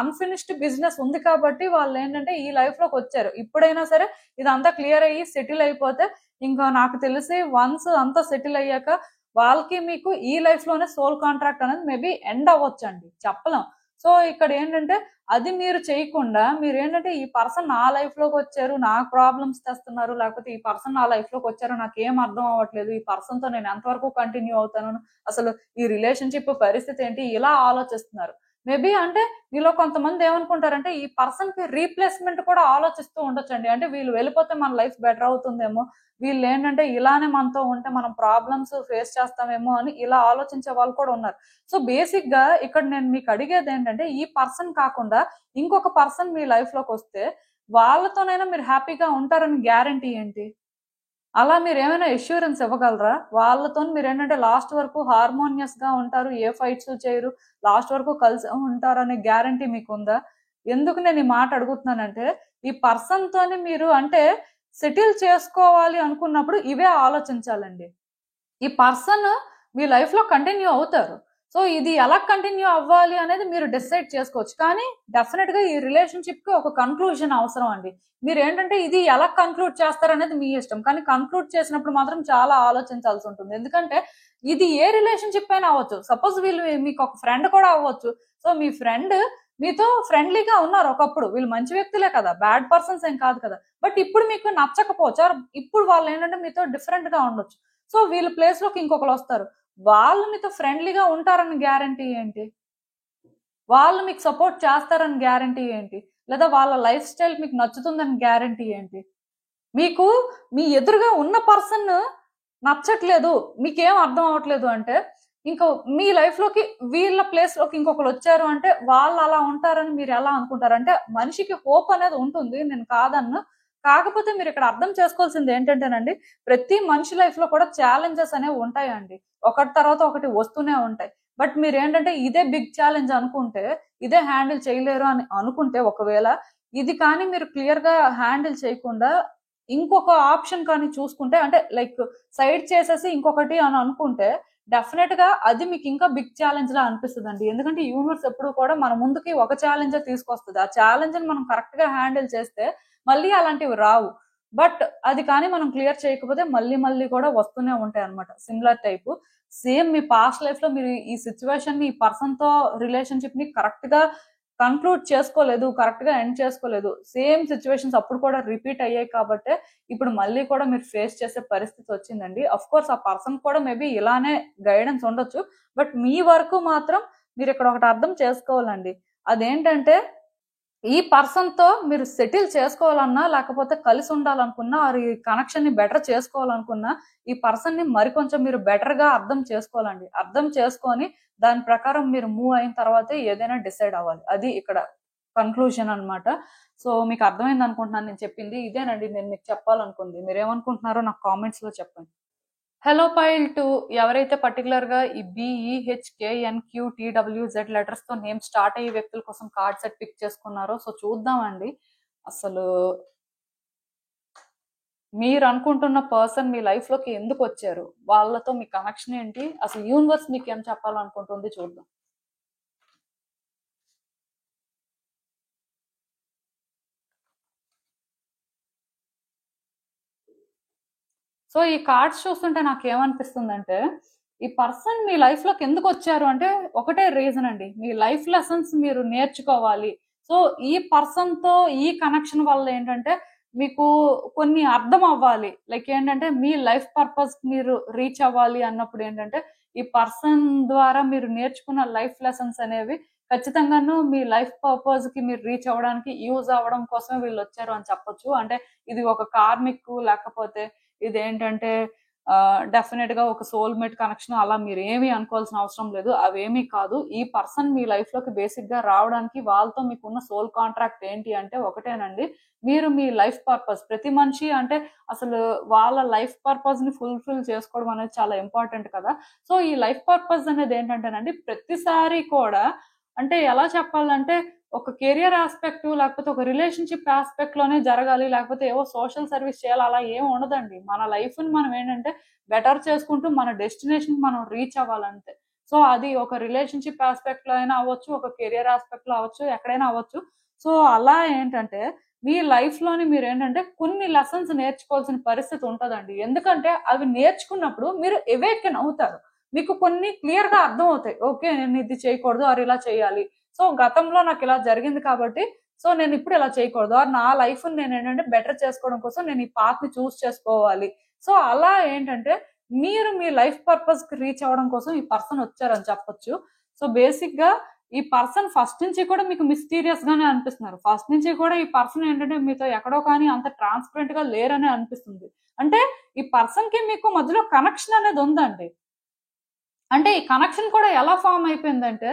A: అన్ఫినిష్డ్ బిజినెస్ ఉంది కాబట్టి వాళ్ళు ఏంటంటే ఈ లైఫ్ లోకి వచ్చారు. ఇప్పుడైనా సరే ఇదంతా క్లియర్ అయ్యి సెటిల్ అయిపోతే, ఇంకా నాకు తెలిసి వన్స్ అంతా సెటిల్ అయ్యాక వాళ్ళకి మీకు ఈ లైఫ్ లోనే సోల్ కాంట్రాక్ట్ అనేది మేబీ ఎండ్ అవ్వచ్చండి, చెప్పలేం. సో ఇక్కడ ఏంటంటే అది మీరు చేయకుండా మీరు ఏంటంటే ఈ పర్సన్ నా లైఫ్ లోకి వచ్చారు, నాకు ప్రాబ్లమ్స్ తెస్తున్నారు, లేకపోతే ఈ పర్సన్ నా లైఫ్ లోకి వచ్చారు, నాకు ఏం అర్థం అవ్వట్లేదు, ఈ పర్సన్ తో నేను ఎంతవరకు కంటిన్యూ అవుతాను, అసలు ఈ రిలేషన్షిప్ పరిస్థితి ఏంటి, ఇలా ఆలోచిస్తున్నారు. మేబీ అంటే మీలో కొంతమంది ఏమనుకుంటారంటే ఈ పర్సన్ కి రీప్లేస్మెంట్ కూడా ఆలోచిస్తూ ఉండొచ్చండి. అంటే వీళ్ళు వెళ్ళిపోతే మన లైఫ్ బెటర్ అవుతుందేమో, వీళ్ళు ఏంటంటే ఇలానే మనతో ఉంటే మనం ప్రాబ్లమ్స్ ఫేస్ చేస్తామేమో అని ఇలా ఆలోచించే వాళ్ళు కూడా ఉన్నారు. సో బేసిక్ గా ఇక్కడ నేను మీకు అడిగేది ఏంటంటే ఈ పర్సన్ కాకుండా ఇంకొక పర్సన్ మీ లైఫ్ లోకి వస్తే వాళ్ళతోనైనా మీరు హ్యాపీగా ఉంటారని గ్యారంటీ ఏంటి? అలా మీరు ఏమైనా ఎష్యూరెన్స్ ఇవ్వగలరా? వాళ్ళతో మీరు ఏంటంటే లాస్ట్ వరకు హార్మోనియస్ గా ఉంటారు, ఏ ఫైట్స్ చేయరు, లాస్ట్ వరకు కలిసి ఉంటారనే గ్యారంటీ మీకు ఉందా? ఎందుకు నేను ఈ మాట అడుగుతున్నానంటే ఈ పర్సన్ తోని మీరు అంటే సెటిల్ చేసుకోవాలి అనుకున్నప్పుడు ఇవే ఆలోచించాలండి. ఈ పర్సన్ మీ లైఫ్ లో కంటిన్యూ అవుతారు. సో ఇది ఎలా కంటిన్యూ అవ్వాలి అనేది మీరు డిసైడ్ చేసుకోవచ్చు. కానీ డెఫినెట్ గా ఈ రిలేషన్షిప్ కి ఒక కన్క్లూజన్ అవసరం అండి. మీరు ఏంటంటే ఇది ఎలా కన్క్లూడ్ చేస్తారనేది మీ ఇష్టం, కానీ కన్క్లూడ్ చేసినప్పుడు మాత్రం చాలా ఆలోచించాల్సి ఉంటుంది. ఎందుకంటే ఇది ఏ రిలేషన్షిప్ అయినా అవ్వచ్చు. సపోజ్ వీళ్ళు మీకు ఒక ఫ్రెండ్ కూడా అవ్వచ్చు. సో మీ ఫ్రెండ్ మీతో ఫ్రెండ్లీగా ఉన్నారు ఒకప్పుడు, వీళ్ళు మంచి వ్యక్తులే కదా, బ్యాడ్ పర్సన్స్ ఏం కాదు కదా, బట్ ఇప్పుడు మీకు నచ్చకపోవచ్చు, ఇప్పుడు వాళ్ళు ఏంటంటే మీతో డిఫరెంట్ గా ఉండొచ్చు. సో వీళ్ళ ప్లేస్ లోకి ఇంకొకరు వస్తారు, వాళ్ళు మీతో ఫ్రెండ్లీగా ఉంటారని గ్యారంటీ ఏంటి? వాళ్ళు మీకు సపోర్ట్ చేస్తారని గ్యారంటీ ఏంటి? లేదా వాళ్ళ లైఫ్ స్టైల్ మీకు నచ్చుతుందని గ్యారంటీ ఏంటి? మీకు మీ ఎదురుగా ఉన్న పర్సన్ నచ్చట్లేదు, మీకేం అర్థం అవ్వట్లేదు అంటే ఇంకో మీ లైఫ్ లోకి వీళ్ళ ప్లేస్ లోకి ఇంకొకరు వచ్చారు అంటే వాళ్ళు అలా ఉంటారని మీరు ఎలా అనుకుంటారు? అంటే మనిషికి హోప్ అనేది ఉంటుంది, నేను కాదన్ను. కాకపోతే మీరు ఇక్కడ అర్థం చేసుకోవాల్సింది ఏంటంటేనండి, ప్రతి మనిషి లైఫ్ లో కూడా ఛాలెంజెస్ అనేవి ఉంటాయండి, ఒకటి తర్వాత ఒకటి వస్తూనే ఉంటాయి. బట్ మీరు ఏంటంటే ఇదే బిగ్ ఛాలెంజ్ అనుకుంటే, ఇదే హ్యాండిల్ చేయలేరు అని అనుకుంటే, ఒకవేళ ఇది కానీ మీరు క్లియర్ గా హ్యాండిల్ చేయకుండా ఇంకొక ఆప్షన్ కానీ చూసుకుంటే, అంటే లైక్ సైడ్ చేసేసి ఇంకొకటి అని అనుకుంటే డెఫినెట్ గా అది మీకు ఇంకా బిగ్ ఛాలెంజ్ లా అనిపిస్తుంది అండి. ఎందుకంటే యూనివర్స్ ఎప్పుడు కూడా మన ముందుకి ఒక ఛాలెంజ్ తీసుకొస్తుంది. ఆ ఛాలెంజ్ ని మనం కరెక్ట్ గా హ్యాండిల్ చేస్తే మళ్ళీ అలాంటివి రావు. బట్ అది కానీ మనం క్లియర్ చేయకపోతే మళ్ళీ మళ్ళీ కూడా వస్తూనే ఉంటాయి అనమాట, సిమిలర్ టైప్. సేమ్ మీ పాస్ట్ లైఫ్ లో మీరు ఈ సిచ్యువేషన్ ని, ఈ పర్సన్ తో రిలేషన్షిప్ ని కరెక్ట్ గా కన్క్లూడ్ చేసుకోలేదు, కరెక్ట్ గా ఎండ్ చేసుకోలేదు, సేమ్ సిచ్యువేషన్స్ అప్పుడు కూడా రిపీట్ అయ్యాయి కాబట్టి ఇప్పుడు మళ్ళీ కూడా మీరు ఫేస్ చేసే పరిస్థితి వచ్చిందండి. అఫ్ కోర్స్ ఆ పర్సన్ కూడా మేబీ ఇలానే గైడెన్స్ ఉండొచ్చు, బట్ మీ వరకు మాత్రం మీరు ఇక్కడ ఒకటి అర్థం చేసుకోవాలండి. అదేంటంటే ఈ పర్సన్ తో మీరు సెటిల్ చేసుకోవాలన్నా, లేకపోతే కలిసి ఉండాలనుకున్నా, ఆర్ ఈ కనెక్షన్ ని బెటర్ చేసుకోవాలనుకున్నా, ఈ పర్సన్ ని మరికొంచెం మీరు బెటర్ గా అర్థం చేసుకోవాలండి. అర్థం చేసుకొని దాని ప్రకారం మీరు మూవ్ అయిన తర్వాతే ఏదైనా డిసైడ్ అవ్వాలి. అది ఇక్కడ కన్క్లూజన్ అన్నమాట. సో మీకు అర్థమైంది అనుకుంటున్నాను నేను చెప్పింది. ఇదేనండి నేను మీకు చెప్పాలనుకుంది. మీరేమనుకుంటున్నారో నాకు కామెంట్స్ లో చెప్పండి. హలో పైల్ 2 ఎవరైతే పర్టికులర్ గా ఈ BEHKNQTWZ లెటర్స్ తో నేమ్ స్టార్ట్ అయ్యే వ్యక్తుల కోసం కార్డ్ సెట్ పిక్ చేసుకున్నారో, సో చూద్దామండి అసలు మీరు అనుకుంటున్న పర్సన్ మీ లైఫ్ లోకి ఎందుకు వచ్చారు, వాళ్ళతో మీ కనెక్షన్ ఏంటి, అసలు యూనివర్స్ మీకు ఏం చెప్పాలనుకుంటుంది చూద్దాం. సో ఈ కార్డ్స్ చూస్తుంటే నాకు ఏమనిపిస్తుందంటే, ఈ పర్సన్ మీ లైఫ్ లోకి ఎందుకు వచ్చారు అంటే ఒకటే రీజన్ అండి, మీ లైఫ్ లెసన్స్ మీరు నేర్చుకోవాలి. సో ఈ పర్సన్ తో ఈ కనెక్షన్ వల్ల ఏంటంటే మీకు కొన్ని అర్థం అవ్వాలి, లైక్ ఏంటంటే మీ లైఫ్ పర్పస్ మీరు రీచ్ అవ్వాలి అన్నప్పుడు ఏంటంటే ఈ పర్సన్ ద్వారా మీరు నేర్చుకున్న లైఫ్ లెసన్స్ అనేవి ఖచ్చితంగాను మీ లైఫ్ పర్పస్ కి మీరు రీచ్ అవ్వడానికి యూజ్ అవ్వడం కోసమే వీళ్ళు వచ్చారు అని చెప్పొచ్చు. అంటే ఇది ఒక కార్మిక్ లేకపోతే ఇదేంటంటే డెఫినెట్ గా ఒక సోల్మేట్ కనెక్షన్ అలా మీరు ఏమీ అనుకోవాల్సిన అవసరం లేదు. అవేమీ కాదు. ఈ పర్సన్ మీ లైఫ్ లోకి బేసిక్ గా రావడానికి వాళ్ళతో మీకున్న సోల్ కాంట్రాక్ట్ ఏంటి అంటే ఒకటేనండి, మీరు మీ లైఫ్ పర్పస్. ప్రతి మనిషి అంటే అసలు వాళ్ళ లైఫ్ పర్పస్ ని ఫుల్ఫిల్ చేసుకోవడం అనేది చాలా ఇంపార్టెంట్ కదా. సో ఈ లైఫ్ పర్పస్ అనేది ఏంటంటేనండి, ప్రతిసారి కూడా అంటే ఎలా చెప్పాలంటే ఒక కెరియర్ ఆస్పెక్ట్ లేకపోతే ఒక రిలేషన్షిప్ ఆస్పెక్ట్ లోనే జరగాలి, లేకపోతే ఏవో సోషల్ సర్వీస్ చేయాలి అలా ఏం ఉండదండి. మన లైఫ్ ని మనం ఏంటంటే బెటర్ చేసుకుంటూ మన డెస్టినేషన్ మనం రీచ్ అవ్వాలంతే. సో అది ఒక రిలేషన్షిప్ ఆస్పెక్ట్ లో అయినా అవ్వచ్చు, ఒక కెరియర్ ఆస్పెక్ట్ లో అవ్వచ్చు, ఎక్కడైనా అవ్వచ్చు. సో అలా ఏంటంటే మీ లైఫ్ లోని మీరు ఏంటంటే కొన్ని లెసన్స్ నేర్చుకోవాల్సిన పరిస్థితి ఉంటదండి. ఎందుకంటే అవి నేర్చుకున్నప్పుడు మీరు ఎవేకెన్ అవుతారు. మీకు కొన్ని క్లియర్ గా అర్థం అవుతాయి. ఓకే, నేను ఇది చేయకూడదు ఆర్ ఇలా చేయాలి. సో గతంలో నాకు ఇలా జరిగింది కాబట్టి సో నేను ఇప్పుడు ఇలా చేయకూడదు ఆర్ నా లైఫ్ నేను ఏంటంటే బెటర్ చేసుకోవడం కోసం నేను ఈ పాత్ ని చూస్ చేసుకోవాలి. సో అలా ఏంటంటే మీరు మీ లైఫ్ పర్పస్ కి రీచ్ అవ్వడం కోసం ఈ పర్సన్ వచ్చారని చెప్పొచ్చు. సో బేసిక్ గా ఈ పర్సన్ ఫస్ట్ నుంచి కూడా మీకు మిస్టీరియస్ గానే అనిపిస్తున్నారు. ఫస్ట్ నుంచి కూడా ఈ పర్సన్ ఏంటంటే మీతో ఎక్కడో కానీ అంత ట్రాన్స్పరెంట్ గా లేరనే అనిపిస్తుంది. అంటే ఈ పర్సన్ కి మీకు మధ్యలో కనెక్షన్ అనేది ఉందండి. అంటే ఈ కనెక్షన్ కూడా ఎలా ఫామ్ అయిపోయిందంటే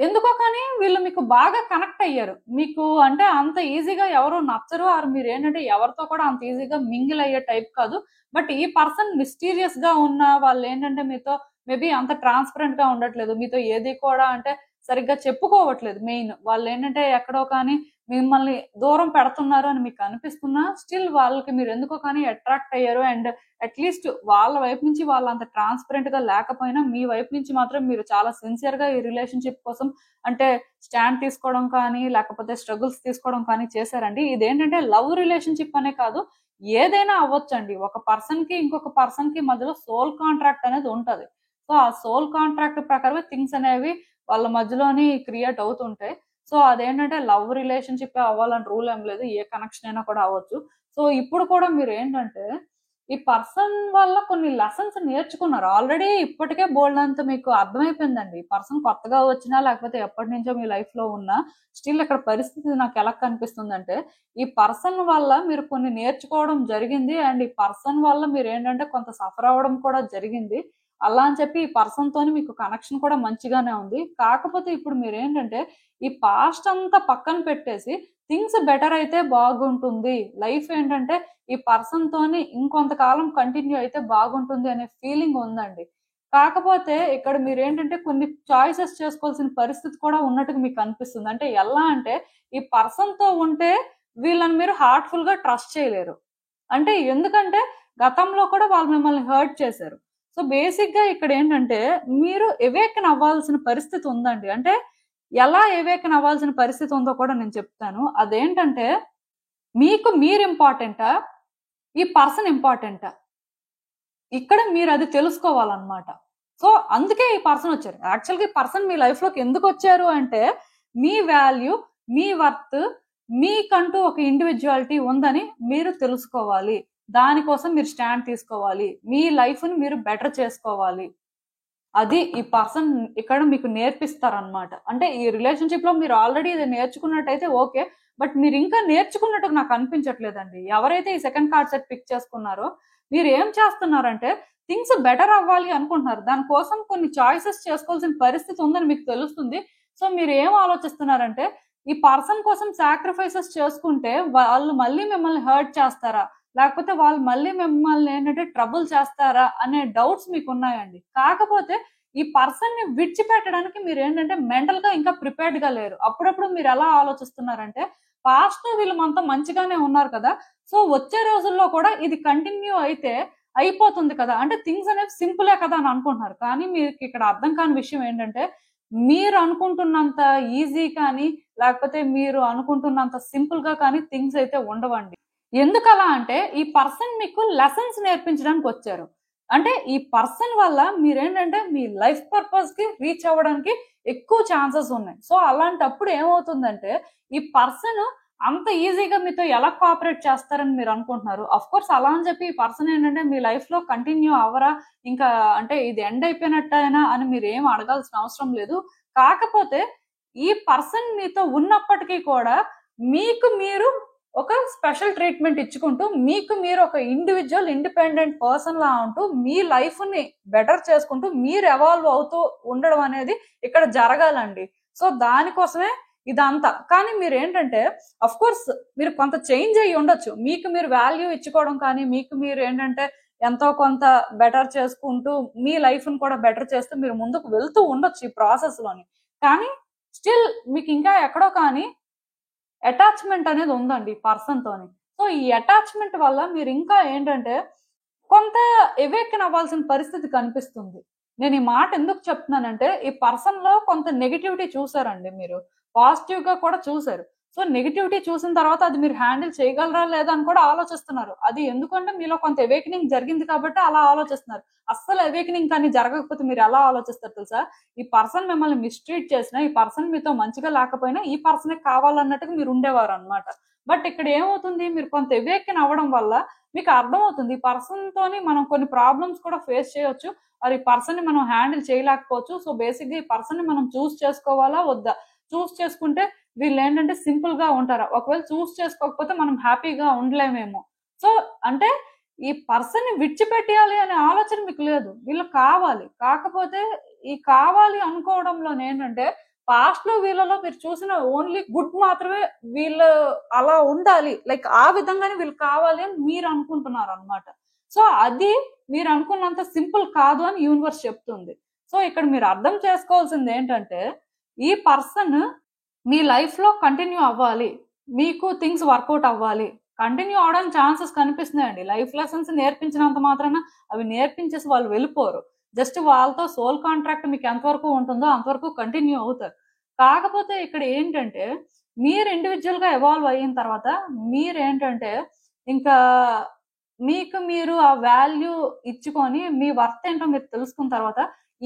A: ఎందుకో కానీ వీళ్ళు మీకు బాగా కనెక్ట్ అయ్యారు. మీకు అంటే అంత ఈజీగా ఎవరు నచ్చరు ఆర్ మీరు ఏంటంటే ఎవరితో కూడా అంత ఈజీగా మింగిల్ అయ్యే టైప్ కాదు. బట్ ఈ పర్సన్ మిస్టీరియస్ గా ఉన్న వాళ్ళు ఏంటంటే మీతో మేబీ అంత ట్రాన్స్పరెంట్ గా ఉండట్లేదు. మీతో ఏది కూడా అంటే సరిగ్గా చెప్పుకోవట్లేదు. మెయిన్ వాళ్ళు ఏంటంటే ఎక్కడో కానీ మిమ్మల్ని దూరం పెడుతున్నారు అని మీకు అనిపిస్తున్నా స్టిల్ వాళ్ళకి మీరు ఎందుకో కానీ అట్రాక్ట్ అయ్యారు. అండ్ అట్లీస్ట్ వాళ్ళ వైపు నుంచి వాళ్ళు అంత ట్రాన్స్పరెంట్ గా లేకపోయినా మీ వైపు నుంచి మాత్రం మీరు చాలా సిన్సియర్ గా ఈ రిలేషన్షిప్ కోసం అంటే స్టాండ్ తీసుకోవడం కానీ లేకపోతే స్ట్రగుల్స్ తీసుకోవడం కానీ చేశారండి. ఇదేంటంటే లవ్ రిలేషన్షిప్ అనే కాదు, ఏదైనా అవ్వచ్చండి. ఒక పర్సన్ కి ఇంకొక పర్సన్ కి మధ్యలో సోల్ కాంట్రాక్ట్ అనేది ఉంటది. సో ఆ సోల్ కాంట్రాక్ట్ ప్రకారమే థింగ్స్ అనేవి వాళ్ళ మధ్యలోని క్రియేట్ అవుతుంటాయి. సో అదేంటంటే లవ్ రిలేషన్షిప్ అవ్వాలని రూల్ ఏం లేదు, ఏ కనెక్షన్ అయినా కూడా అవ్వచ్చు. సో ఇప్పుడు కూడా మీరు ఏంటంటే ఈ పర్సన్ వల్ల కొన్ని లెసన్స్ నేర్చుకున్నారు ఆల్రెడీ. ఇప్పటికే బోల్డ్ అంత మీకు అర్థమైపోయిందండి. ఈ పర్సన్ కొత్తగా వచ్చినా లేకపోతే ఎప్పటి నుంచో మీ లైఫ్ లో ఉన్నా స్టిల్ ఇక్కడ పరిస్థితి నాకు ఎలా కనిపిస్తుందంటే ఈ పర్సన్ వల్ల మీరు కొన్ని నేర్చుకోవడం జరిగింది. అండ్ ఈ పర్సన్ వల్ల మీరు ఏంటంటే కొంత సఫర్ అవ్వడం కూడా జరిగింది. అలా అని చెప్పి ఈ పర్సన్ తోని మీకు కనెక్షన్ కూడా మంచిగానే ఉంది. కాకపోతే ఇప్పుడు మీరు ఏంటంటే ఈ పాస్ట్ అంతా పక్కన పెట్టేసి థింగ్స్ బెటర్ అయితే బాగుంటుంది, లైఫ్ ఏంటంటే ఈ పర్సన్ తోని ఇంకొంతకాలం కంటిన్యూ అయితే బాగుంటుంది అనే ఫీలింగ్ ఉందండి. కాకపోతే ఇక్కడ మీరు ఏంటంటే కొన్ని చాయిసెస్ చేసుకోవాల్సిన పరిస్థితి కూడా ఉన్నట్టుగా మీకు అనిపిస్తుంది. అంటే ఎలా అంటే ఈ పర్సన్ తో ఉంటే వీళ్ళని మీరు హార్ట్ఫుల్ గా ట్రస్ట్ చేయలేరు. అంటే ఎందుకంటే గతంలో కూడా వాళ్ళు మిమ్మల్ని హర్ట్ చేశారు. సో బేసిక్ గా ఇక్కడ ఏంటంటే మీరు ఎవేకన్ అవ్వాల్సిన పరిస్థితి ఉందండి. అంటే ఎలా ఎవేకన్ అవ్వాల్సిన పరిస్థితి ఉందో కూడా నేను చెప్తాను. అదేంటంటే మీకు మీరు ఇంపార్టెంటా, ఈ పర్సన్ ఇంపార్టెంటా, ఇక్కడ మీరు అది తెలుసుకోవాలన్నమాట. సో అందుకే ఈ పర్సన్ వచ్చారు. యాక్చువల్గా ఈ పర్సన్ మీ లైఫ్ లోకి ఎందుకు వచ్చారు అంటే మీ వాల్యూ, మీ వర్త్, మీకంటూ ఒక ఇండివిజువాలిటీ ఉందని మీరు తెలుసుకోవాలి. దానికోసం మీరు స్టాండ్ తీసుకోవాలి. మీ లైఫ్ ని మీరు బెటర్ చేసుకోవాలి. అది ఈ పర్సన్ ఇక్కడ మీకు నేర్పిస్తారనమాట. అంటే ఈ రిలేషన్షిప్ లో మీరు ఆల్రెడీ ఇది నేర్చుకున్నట్టయితే ఓకే, బట్ మీరు ఇంకా నేర్చుకున్నట్టు నాకు అనిపించట్లేదండి. ఎవరైతే ఈ సెకండ్ కార్డ్ సెట్ పిక్ చేసుకున్నారో మీరు ఏం చేస్తున్నారంటే థింగ్స్ బెటర్ అవ్వాలి అనుకుంటున్నారు. దానికోసం కొన్ని చాయిసెస్ చేసుకోవాల్సిన పరిస్థితి ఉందని మీకు తెలుస్తుంది. సో మీరు ఏం ఆలోచిస్తున్నారంటే ఈ పర్సన్ కోసం సాక్రిఫైసెస్ చేసుకుంటే వాళ్ళు మళ్ళీ మిమ్మల్ని హర్ట్ చేస్తారా, లేకపోతే వాళ్ళు మళ్ళీ మిమ్మల్ని ఏంటంటే ట్రబుల్ చేస్తారా అనే డౌట్స్ మీకు ఉన్నాయండి. కాకపోతే ఈ పర్సన్ ని విడిచిపెట్టడానికి మీరు ఏంటంటే మెంటల్ గా ఇంకా ప్రిపేర్డ్ గా లేరు. అప్పుడప్పుడు మీరు ఎలా ఆలోచిస్తున్నారంటే పాస్ట్ లో వీళ్ళు మనతో మంచిగానే ఉన్నారు కదా, సో వచ్చే రోజుల్లో కూడా ఇది కంటిన్యూ అయితే అయిపోతుంది కదా, అంటే థింగ్స్ అనేవి సింపులే కదా అని అనుకుంటున్నారు. కానీ మీకు ఇక్కడ అర్థం కాని విషయం ఏంటంటే మీరు అనుకుంటున్నంత ఈజీ కానీ లేకపోతే మీరు అనుకుంటున్నంత సింపుల్ గా కానీ థింగ్స్ అయితే ఉండవండి. ఎందుకలా అంటే ఈ పర్సన్ మీకు లెసన్స్ నేర్పించడానికి వచ్చారు. అంటే ఈ పర్సన్ వల్ల మీరేంటంటే మీ లైఫ్ పర్పస్ కి రీచ్ అవ్వడానికి ఎక్కువ ఛాన్సెస్ ఉన్నాయి. సో అలాంటప్పుడు ఏమవుతుందంటే ఈ పర్సన్ అంత ఈజీగా మీతో ఎలా కోఆపరేట్ చేస్తారని మీరు అనుకుంటున్నారు. అఫ్ కోర్స్ అలా అని చెప్పి ఈ పర్సన్ ఏంటంటే మీ లైఫ్ లో కంటిన్యూ అవ్వరా, ఇంకా అంటే ఇది ఎండ్ అయిపోయినట్టయినా అని మీరు ఏం అడగాల్సిన అవసరం లేదు. కాకపోతే ఈ పర్సన్ మీతో ఉన్నప్పటికీ కూడా మీకు మీరు ఒక స్పెషల్ ట్రీట్మెంట్ ఇచ్చుకుంటూ మీకు మీరు ఒక ఇండివిజువల్ ఇండిపెండెంట్ పర్సన్ లా ఉంటూ మీ లైఫ్ ని బెటర్ చేసుకుంటూ మీరు ఎవాల్వ్ అవుతూ ఉండడం అనేది ఇక్కడ జరగాలండి. సో దానికోసమే ఇదంతా. కానీ మీరు ఏంటంటే అఫ్ కోర్స్ మీరు కొంత చేంజ్ అయ్యి ఉండొచ్చు, మీకు మీరు వాల్యూ ఇచ్చుకోవడం కానీ మీకు మీరు ఏంటంటే ఎంతో కొంత బెటర్ చేసుకుంటూ మీ లైఫ్ ని కూడా బెటర్ చేస్తూ మీరు ముందుకు వెళ్తూ ఉండొచ్చు ఈ ప్రాసెస్ లోని. కానీ స్టిల్ మీకు ఇంకా ఎక్కడో కానీ అటాచ్మెంట్ అనేది ఉందండి పర్సన్ తోని. సో ఈ అటాచ్మెంట్ వల్ల మీరు ఇంకా ఏంటంటే కొంత ఎవేకన్ అవ్వాల్సిన పరిస్థితి కనిపిస్తుంది. నేను ఈ మాట ఎందుకు చెప్తున్నానంటే ఈ పర్సన్ లో కొంత నెగిటివిటీ చూసారండి, మీరు పాజిటివ్ గా కూడా చూసారు. సో నెగిటివిటీ చూసిన తర్వాత అది మీరు హ్యాండిల్ చేయగలరా లేదా అని కూడా ఆలోచిస్తున్నారు. అది ఎందుకంటే మీలో కొంత ఎవేకనింగ్ జరిగింది కాబట్టి అలా ఆలోచిస్తున్నారు. అస్సలు ఎవేకనింగ్ కానీ జరగకపోతే మీరు ఎలా ఆలోచిస్తారు తెలుసా? ఈ పర్సన్ మిమ్మల్ని మిస్ట్రీట్ చేసినా, ఈ పర్సన్ మీతో మంచిగా లేకపోయినా ఈ పర్సనే కావాలన్నట్టుగా మీరు ఉండేవారు అనమాట. బట్ ఇక్కడ ఏమవుతుంది, మీరు కొంత ఎవేకన్ అవ్వడం వల్ల మీకు అర్థమవుతుంది ఈ పర్సన్ తోని మనం కొన్ని ప్రాబ్లమ్స్ కూడా ఫేస్ చేయొచ్చు, అది ఈ పర్సన్ ని మనం హ్యాండిల్ చేయలేకపోవచ్చు. సో బేసిక్ గా ఈ పర్సన్ ని మనం చూస్ చేసుకోవాలా వద్దా? చూస్ చేసుకుంటే వీళ్ళు ఏంటంటే సింపుల్ గా ఉంటారా, ఒకవేళ చూస్ చేసుకోకపోతే మనం హ్యాపీగా ఉండలేమేమో. సో అంటే ఈ పర్సన్ ని విడిచిపెట్టేయాలి అనే ఆలోచన మీకు లేదు, వీళ్ళు కావాలి. కాకపోతే ఈ కావాలి అనుకోవడంలో ఏంటంటే పాస్ట్ లో వీళ్ళలో మీరు చూసిన ఓన్లీ గుడ్ మాత్రమే, వీళ్ళు అలా ఉండాలి లైక్ ఆ విధంగానే వీళ్ళు కావాలి అని మీరు అనుకుంటున్నారు అనమాట. సో అది మీరు అనుకున్నంత సింపుల్ కాదు అని యూనివర్స్ చెప్తుంది. సో ఇక్కడ మీరు అర్థం చేసుకోవాల్సింది ఏంటంటే ఈ పర్సన్ మీ లైఫ్ లో కంటిన్యూ అవ్వాలి, మీకు థింగ్స్ వర్కౌట్ అవ్వాలి. కంటిన్యూ అవడానికి ఛాన్సెస్ కనిపిస్తున్నాయండి. లైఫ్ లెసన్స్ నేర్పించినంత మాత్రాన అవి నేర్పించేసి వాళ్ళు వెళ్ళిపోరు. జస్ట్ వాళ్ళతో సోల్ కాంట్రాక్ట్ మీకు ఎంతవరకు ఉంటుందో అంతవరకు కంటిన్యూ అవుతారు. కాకపోతే ఇక్కడ ఏంటంటే మీరు ఇండివిజువల్ గా ఎవాల్వ్ అయిన తర్వాత మీరేంటంటే ఇంకా మీకు మీరు ఆ వాల్యూ ఇచ్చుకొని మీ వర్త్ ఏంటో మీరు తెలుసుకున్న తర్వాత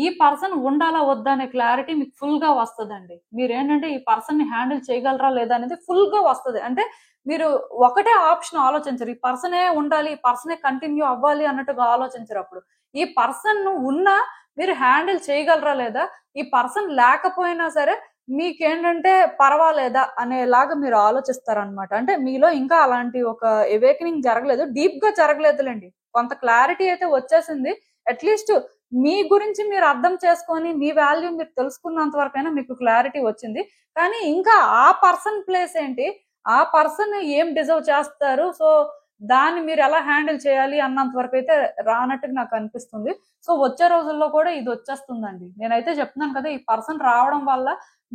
A: ఈ పర్సన్ ఉండాలా వద్దా అనే క్లారిటీ మీకు ఫుల్ గా వస్తుందండి. మీరేంటంటే ఈ పర్సన్ ని హ్యాండిల్ చేయగలరా లేదా అనేది ఫుల్ గా వస్తుంది. అంటే మీరు ఒకటే ఆప్షన్ ఆలోచించరు, ఈ పర్సనే ఉండాలి, ఈ పర్సనే కంటిన్యూ అవ్వాలి అన్నట్టుగా ఆలోచించరు. అప్పుడు ఈ పర్సన్ ఉన్నా మీరు హ్యాండిల్ చేయగలరా లేదా, ఈ పర్సన్ లేకపోయినా సరే మీకేంటంటే పర్వాలేదా అనేలాగా మీరు ఆలోచిస్తారనమాట. అంటే మీలో ఇంకా అలాంటి ఒక ఎవేకనింగ్ జరగలేదు, డీప్ గా జరగలేదులేండి, కొంత క్లారిటీ అయితే వచ్చేసింది. అట్లీస్ట్ మీ గురించి మీరు అర్థం చేసుకొని మీ వాల్యూ మీరు తెలుసుకున్నంత వరకైనా మీకు క్లారిటీ వచ్చింది. కానీ ఇంకా ఆ పర్సన్ ప్లేస్ ఏంటి, ఆ పర్సన్ ఏం డిజర్వ్ చేస్తారు, సో దాన్ని మీరు ఎలా హ్యాండిల్ చేయాలి అన్నంత వరకు అయితే రానట్టుగా నాకు అనిపిస్తుంది. సో వచ్చే రోజుల్లో కూడా ఇది వచ్చేస్తుందండి. నేనైతే చెప్తున్నాను కదా, ఈ పర్సన్ రావడం వల్ల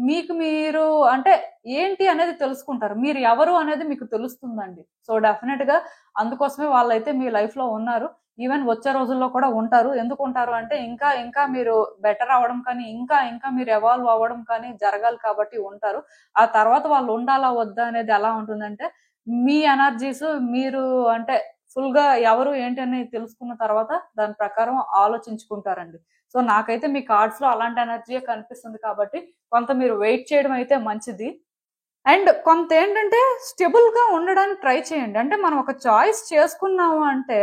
A: మీకు మీరు అంటే ఏంటి అనేది తెలుసుకుంటారు, మీరు ఎవరు అనేది మీకు తెలుస్తుందండి. సో డెఫినెట్ గా అందుకోసమే వాళ్ళైతే మీ లైఫ్ లో ఉన్నారు, ఈవెన్ వచ్చే రోజుల్లో కూడా ఉంటారు. ఎందుకు ఉంటారు అంటే ఇంకా ఇంకా మీరు బెటర్ అవ్వడం కానీ ఇంకా ఇంకా మీరు ఎవాల్వ్ అవ్వడం కానీ జరగాలి కాబట్టి ఉంటారు. ఆ తర్వాత వాళ్ళు ఉండాలా వద్దా అనేది ఎలా ఉంటుందంటే మీ ఎనర్జీస్ మీరు అంటే ఫుల్ గా ఎవరు ఏంటి అని తెలుసుకున్న తర్వాత దాని ప్రకారం ఆలోచించుకుంటారండి. సో నాకైతే మీ కార్డ్స్ లో అలాంటి ఎనర్జీ కనిపిస్తుంది కాబట్టి కొంత మీరు వెయిట్ చేయడం అయితే మంచిది. అండ్ కొంత ఏంటంటే స్టెబుల్ గా ఉండడానికి ట్రై చేయండి. అంటే మనం ఒక చాయిస్ చేసుకున్నాము అంటే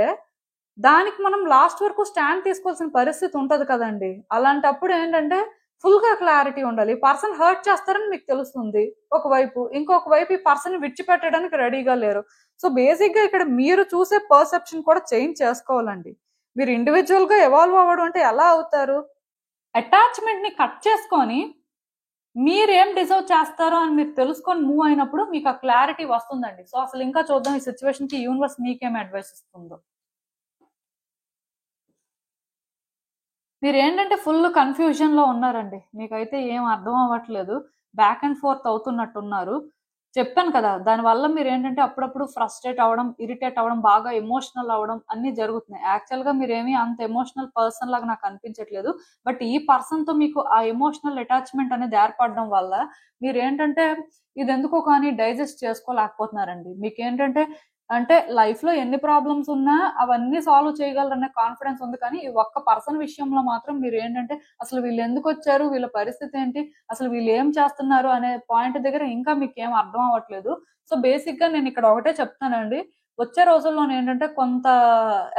A: దానికి మనం లాస్ట్ వరకు స్టాండ్ తీసుకోవాల్సిన పరిస్థితి ఉంటది కదండి. అలాంటప్పుడు ఏంటంటే ఫుల్ గా క్లారిటీ ఉండాలి. పర్సన్ హర్ట్ చేస్తారని మీకు తెలుస్తుంది ఒకవైపు, ఇంకొక వైపు ఈ పర్సన్ విడిచిపెట్టడానికి రెడీగా లేరు. సో బేసిక్ గా ఇక్కడ మీరు చూసే పర్సెప్షన్ కూడా చేంజ్ చేసుకోవాలండి. మీరు ఇండివిజువల్ గా ఎవాల్వ్ అవ్వడం అంటే ఎలా అవుతారు, అటాచ్మెంట్ ని కట్ చేసుకొని మీరేం డిజర్వ్ చేస్తారో అని మీరు తెలుసుకొని మూవ్ అయినప్పుడు మీకు ఆ క్లారిటీ వస్తుందండి. సో అసలు ఇంకా చూద్దాం ఈ సిచ్యువేషన్ కి యూనివర్స్ మీకేం అడ్వైస్ ఇస్తుందో. మీరు ఏంటంటే ఫుల్ కన్ఫ్యూజన్ లో ఉన్నారండి, మీకైతే ఏం అర్థం అవ్వట్లేదు, బ్యాక్ అండ్ ఫోర్త్ అవుతున్నట్టున్నారు. చెప్పాను కదా, దానివల్ల మీరు ఏంటంటే అప్పుడప్పుడు ఫ్రస్ట్రేట్ అవ్వడం, ఇరిటేట్ అవ్వడం, బాగా ఎమోషనల్ అవ్వడం అన్ని జరుగుతున్నాయి. యాక్చువల్ గా మీరేమీ అంత ఎమోషనల్ పర్సన్ లాగా నాకు అనిపించట్లేదు. బట్ ఈ పర్సన్ తో మీకు ఆ ఎమోషనల్ అటాచ్మెంట్ అనేది ఏర్పడడం వల్ల మీరు ఏంటంటే ఇది ఎందుకో కానీ డైజెస్ట్ చేసుకోలేకపోతున్నారండి. మీకు ఏంటంటే అంటే లైఫ్ లో ఎన్ని ప్రాబ్లమ్స్ ఉన్నా అవన్నీ సాల్వ్ చేయగలరనే కాన్ఫిడెన్స్ ఉంది. కానీ ఈ ఒక్క పర్సన్ విషయంలో మాత్రం మీరు ఏంటంటే అసలు వీళ్ళు ఎందుకు వచ్చారు, వీళ్ళ పరిస్థితి ఏంటి, అసలు వీళ్ళు ఏం చేస్తున్నారు అనే పాయింట్ దగ్గర ఇంకా మీకు ఏం అర్థం అవ్వట్లేదు. సో బేసిక్ గా నేను ఇక్కడ ఒకటే చెప్తానండి, వచ్చే రోజుల్లో ఏంటంటే కొంత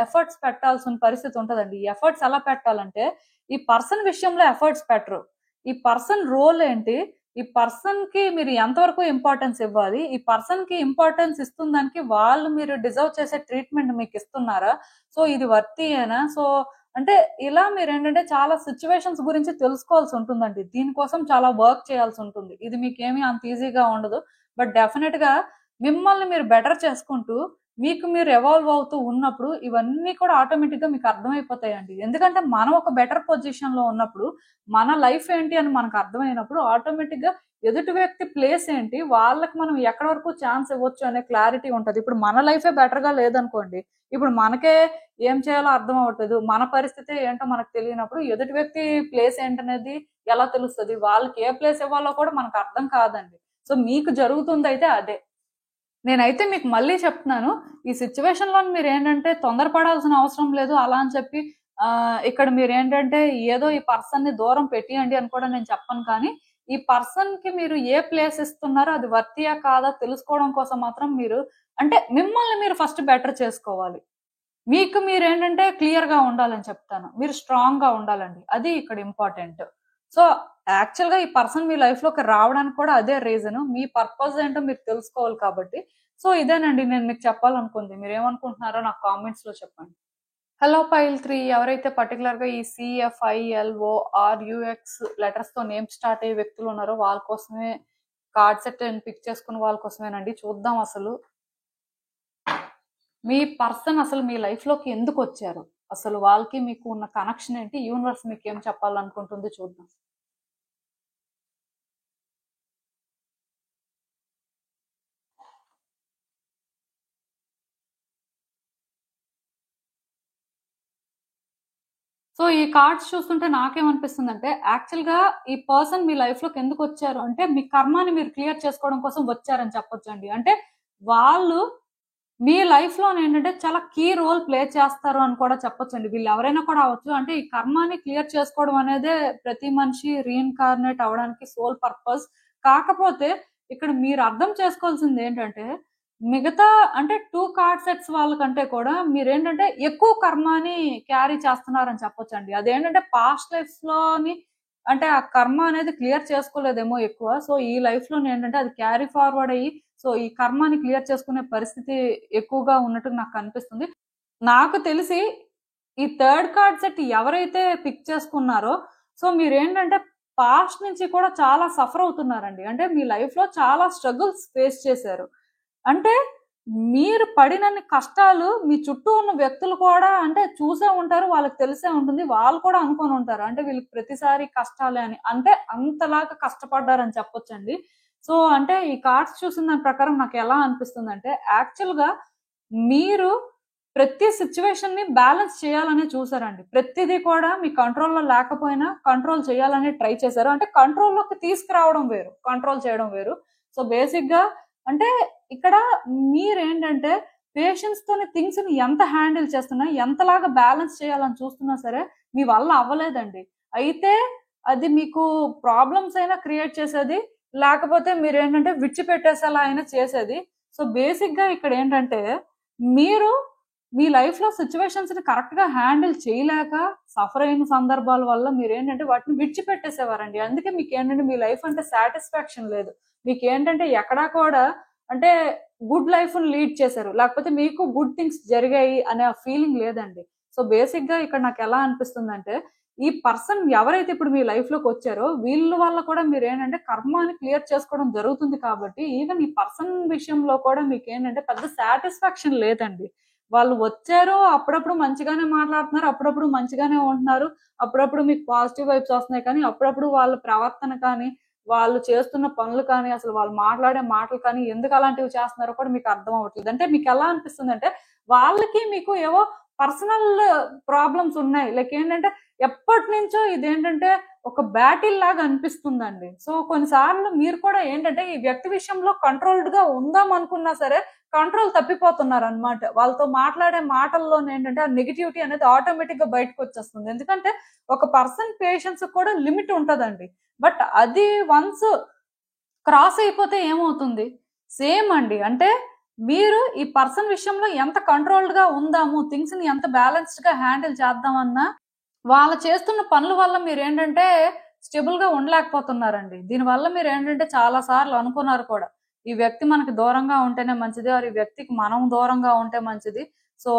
A: ఎఫర్ట్స్ పెట్టాల్సిన పరిస్థితి ఉంటదండి. ఈ ఎఫర్ట్స్ ఎలా పెట్టాలంటే ఈ పర్సన్ విషయంలో ఎఫర్ట్స్ పెట్టరు, ఈ పర్సన్ రోల్ ఏంటి, ఈ పర్సన్ కి మీరు ఎంతవరకు ఇంపార్టెన్స్ ఇవ్వాలి, ఈ పర్సన్ కి ఇంపార్టెన్స్ ఇస్తుందానికి వాళ్ళు మీరు డిజర్వ్ చేసే ట్రీట్మెంట్ మీకు ఇస్తున్నారా, సో ఇది వర్తీయేనా, సో అంటే ఇలా మీరు ఏంటంటే చాలా సిచ్యువేషన్స్ గురించి తెలుసుకోవాల్సి ఉంటుందండి. దీనికోసం చాలా వర్క్ చేయాల్సి ఉంటుంది. ఇది మీకేమీ అంత ఈజీగా ఉండదు. బట్ డెఫినెట్ గా మిమ్మల్ని మీరు బెటర్ చేసుకుంటూ మీకు మీరు ఎవాల్వ్ అవుతూ ఉన్నప్పుడు ఇవన్నీ కూడా ఆటోమేటిక్ గా మీకు అర్థమైపోతాయండి. ఎందుకంటే మనం ఒక బెటర్ పొజిషన్ లో ఉన్నప్పుడు మన లైఫ్ ఏంటి అని మనకు అర్థమైనప్పుడు ఆటోమేటిక్ గా ఎదుటి వ్యక్తి ప్లేస్ ఏంటి, వాళ్ళకి మనం ఎక్కడి వరకు ఛాన్స్ ఇవ్వచ్చు అనే క్లారిటీ ఉంటది. ఇప్పుడు మన లైఫే బెటర్ గా లేదనుకోండి, ఇప్పుడు మనకే ఏం చేయాలో అర్థం అవ్వట్లేదు, మన పరిస్థితి ఏంటో మనకు తెలియనప్పుడు ఎదుటి వ్యక్తి ప్లేస్ ఏంటనేది ఎలా తెలుస్తుంది, వాళ్ళకి ఏ ప్లేస్ ఇవ్వాలో కూడా మనకు అర్థం కాదండి. సో మీకు జరుగుతుంది అయితే అదే. నేనైతే మీకు మళ్ళీ చెప్తున్నాను, ఈ సిచ్యువేషన్ లో మీరు ఏంటంటే తొందరపడాల్సిన అవసరం లేదు. అలా అని చెప్పి ఇక్కడ మీరు ఏంటంటే ఏదో ఈ పర్సన్ ని దూరం పెట్టియండి అని కూడా నేను చెప్పను. కానీ ఈ పర్సన్ కి మీరు ఏ ప్లేస్ ఇస్తున్నారో అది వర్తియా కాదా తెలుసుకోవడం కోసం మాత్రం మీరు అంటే మిమ్మల్ని మీరు ఫస్ట్ బెటర్ చేసుకోవాలి. మీకు మీరు ఏంటంటే క్లియర్ గా ఉండాలని చెప్తాను. మీరు స్ట్రాంగ్ గా ఉండాలండి, అది ఇక్కడ ఇంపార్టెంట్. సో యాక్చువల్ గా ఈ పర్సన్ మీ లైఫ్ లోకి రావడానికి కూడా అదే రీజన్. మీ పర్పస్ ఏంటో మీరు తెలుసుకోవాలి కాబట్టి. సో ఇదేనండి నేను మీకు చెప్పాలనుకుంది. మీరు ఏమనుకుంటున్నారో నాకు కామెంట్స్ లో చెప్పండి. హలో పైల్ 3 ఎవరైతే పర్టికులర్ గా ఈ CFILORUX లెటర్స్ తో నేమ్ స్టార్ట్ అయ్యే వ్యక్తులు ఉన్నారో వాళ్ళ కోసమే కార్డ్ సెట్ పిక్ చేసుకున్న వాళ్ళ కోసమేనండి. చూద్దాం అసలు మీ పర్సన్ అసలు మీ లైఫ్ లోకి ఎందుకు వచ్చారు, అసలు వాళ్ళకి మీకు ఉన్న కనెక్షన్ ఏంటి, యూనివర్స్ మీకు ఏం చెప్పాలనుకుంటుంది చూద్దాం. సో ఈ కార్డ్స్ చూస్తుంటే నాకేమనిపిస్తుంది అంటే యాక్చువల్ గా ఈ పర్సన్ మీ లైఫ్ లోకి ఎందుకు వచ్చారు అంటే మీ కర్మాని మీరు క్లియర్ చేసుకోవడం కోసం వచ్చారని చెప్పొచ్చు అండి. అంటే వాళ్ళు మీ లైఫ్ లో ఏంటంటే చాలా కీ రోల్ ప్లే చేస్తారు అని కూడా చెప్పొచ్చండి. వీళ్ళు ఎవరైనా కూడా అవ్వచ్చు. అంటే ఈ కర్మాని క్లియర్ చేసుకోవడం అనేదే ప్రతి మనిషి రీఇన్కార్నేట్ అవడానికి సోల్ పర్పస్. కాకపోతే ఇక్కడ మీరు అర్థం చేసుకోవాల్సింది ఏంటంటే మిగతా అంటే 2 కార్డ్ సెట్స్ వాళ్ళకంటే కూడా మీరేంటంటే ఎక్కువ కర్మాని క్యారీ చేస్తున్నారని చెప్పొచ్చండి. అదేంటంటే పాస్ట్ లైఫ్స్ లోని అంటే ఆ కర్మ అనేది క్లియర్ చేసుకోలేదేమో ఎక్కువ. సో ఈ లైఫ్ లో ఏంటంటే అది క్యారీ ఫార్వర్డ్ అయ్యి సో ఈ కర్మాని క్లియర్ చేసుకునే పరిస్థితి ఎక్కువగా ఉన్నట్టు నాకు కనిపిస్తుంది. నాకు తెలిసి ఈ 3rd కార్డ్ సెట్ ఎవరైతే పిక్ చేసుకున్నారో సో మీరేంటంటే పాస్ట్ నుంచి కూడా చాలా సఫర్ అవుతున్నారండి. అంటే మీ లైఫ్ లో చాలా స్ట్రగుల్స్ ఫేస్ చేశారు. అంటే మీరు పడినన్ని కష్టాలు మీ చుట్టూ ఉన్న వ్యక్తులు కూడా అంటే చూసే ఉంటారు, వాళ్ళకి తెలిసే ఉంటుంది, వాళ్ళు కూడా అనుకొని ఉంటారు అంటే వీళ్ళకి ప్రతిసారి కష్టాలే అని. అంటే అంతలాగా కష్టపడ్డారని చెప్పొచ్చండి. సో అంటే ఈ కార్డ్స్ చూసిన దాని ప్రకారం నాకు ఎలా అనిపిస్తుంది అంటే యాక్చువల్ గా మీరు ప్రతి సిచ్యువేషన్ ని బ్యాలెన్స్ చేయాలని చూసారండి. ప్రతిదీ కూడా మీ కంట్రోల్లో లేకపోయినా కంట్రోల్ చేయాలని ట్రై చేశారు. అంటే కంట్రోల్లోకి తీసుకురావడం వేరు, కంట్రోల్ చేయడం వేరు. సో బేసిక్ గా అంటే ఇక్కడ మీరేంటంటే పేషెన్స్ తోని థింగ్స్ ని ఎంత హ్యాండిల్ చేస్తున్నా ఎంతలాగా బ్యాలెన్స్ చేయాలని చూస్తున్నా సరే మీ వల్ల అవ్వలేదండి. అయితే అది మీకు ప్రాబ్లమ్స్ అయినా క్రియేట్ చేసేది, లేకపోతే మీరు ఏంటంటే విడిచిపెట్టేసేలా అయినా చేసేది. సో బేసిక్ గా ఇక్కడ ఏంటంటే మీరు మీ లైఫ్ లో సిచ్యువేషన్స్ ని కరెక్ట్ గా హ్యాండిల్ చేయలేక సఫర్ అయిన సందర్భాల వల్ల మీరు ఏంటంటే వాటిని విడిచిపెట్టేసేవారండి. అందుకే మీకు ఏంటంటే మీ లైఫ్ అంటే సాటిస్ఫాక్షన్ లేదు. మీకు ఏంటంటే ఎక్కడా కూడా అంటే గుడ్ లైఫ్ లీడ్ చేశారు, లేకపోతే మీకు గుడ్ థింగ్స్ జరిగాయి అనే ఫీలింగ్ లేదండి. సో బేసిక్ గా ఇక్కడ నాకు ఎలా అనిపిస్తుంది అంటే ఈ పర్సన్ ఎవరైతే ఇప్పుడు మీ లైఫ్ లోకి వచ్చారో వీళ్ళ వల్ల కూడా మీరు ఏంటంటే కర్మాని క్లియర్ చేసుకోవడం జరుగుతుంది. కాబట్టి ఈవెన్ ఈ పర్సన్ విషయంలో కూడా మీకు ఏంటంటే పెద్ద సాటిస్ఫాక్షన్ లేదండి. వాళ్ళు వచ్చారు, అప్పుడప్పుడు మంచిగానే మాట్లాడుతున్నారు, అప్పుడప్పుడు మంచిగానే ఉంటున్నారు, అప్పుడప్పుడు మీకు పాజిటివ్ వైబ్స్ వస్తున్నాయి, కానీ అప్పుడప్పుడు వాళ్ళ ప్రవర్తన కానీ వాళ్ళు చేస్తున్న పనులు కానీ అసలు వాళ్ళు మాట్లాడే మాటలు కానీ ఎందుకు అలాంటివి చేస్తున్నారో కూడా మీకు అర్థం అవ్వట్లేదు. అంటే మీకు ఎలా అనిపిస్తుంది అంటే వాళ్ళకి మీకు ఏవో పర్సనల్ ప్రాబ్లమ్స్ ఉన్నాయి. లైక్ ఏంటంటే ఎప్పటి నుంచో ఇదేంటంటే ఒక బ్యాటిల్ లాగా అనిపిస్తుందండి. సో కొన్నిసార్లు మీరు కూడా ఏంటంటే ఈ వ్యక్తి విషయంలో కంట్రోల్డ్ గా ఉందాం అనుకున్నా సరే కంట్రోల్ తప్పిపోతున్నారు అనమాట. వాళ్ళతో మాట్లాడే మాటల్లో ఏంటంటే ఆ నెగిటివిటీ అనేది ఆటోమేటిక్ గా బయటకు వచ్చేస్తుంది. ఎందుకంటే ఒక పర్సన్ పేషెన్స్ కూడా లిమిట్ ఉంటదండి. బట్ అది వన్స్ క్రాస్ అయిపోతే ఏమవుతుంది సేమ్ అండి. అంటే మీరు ఈ పర్సన్ విషయంలో ఎంత కంట్రోల్డ్ గా ఉందాము, థింగ్స్ ని ఎంత బ్యాలెన్స్డ్ గా హ్యాండిల్ చేద్దామన్నా వాళ్ళు చేస్తున్న పనుల వల్ల మీరు ఏంటంటే స్టేబుల్ గా ఉండలేకపోతున్నారండి. దీనివల్ల మీరు ఏంటంటే చాలా సార్లు అనుకున్నారు కూడా, ఈ వ్యక్తి మనకి దూరంగా ఉంటేనే మంచిది, ఆర్ ఈ వ్యక్తికి మనం దూరంగా ఉంటే మంచిది. సో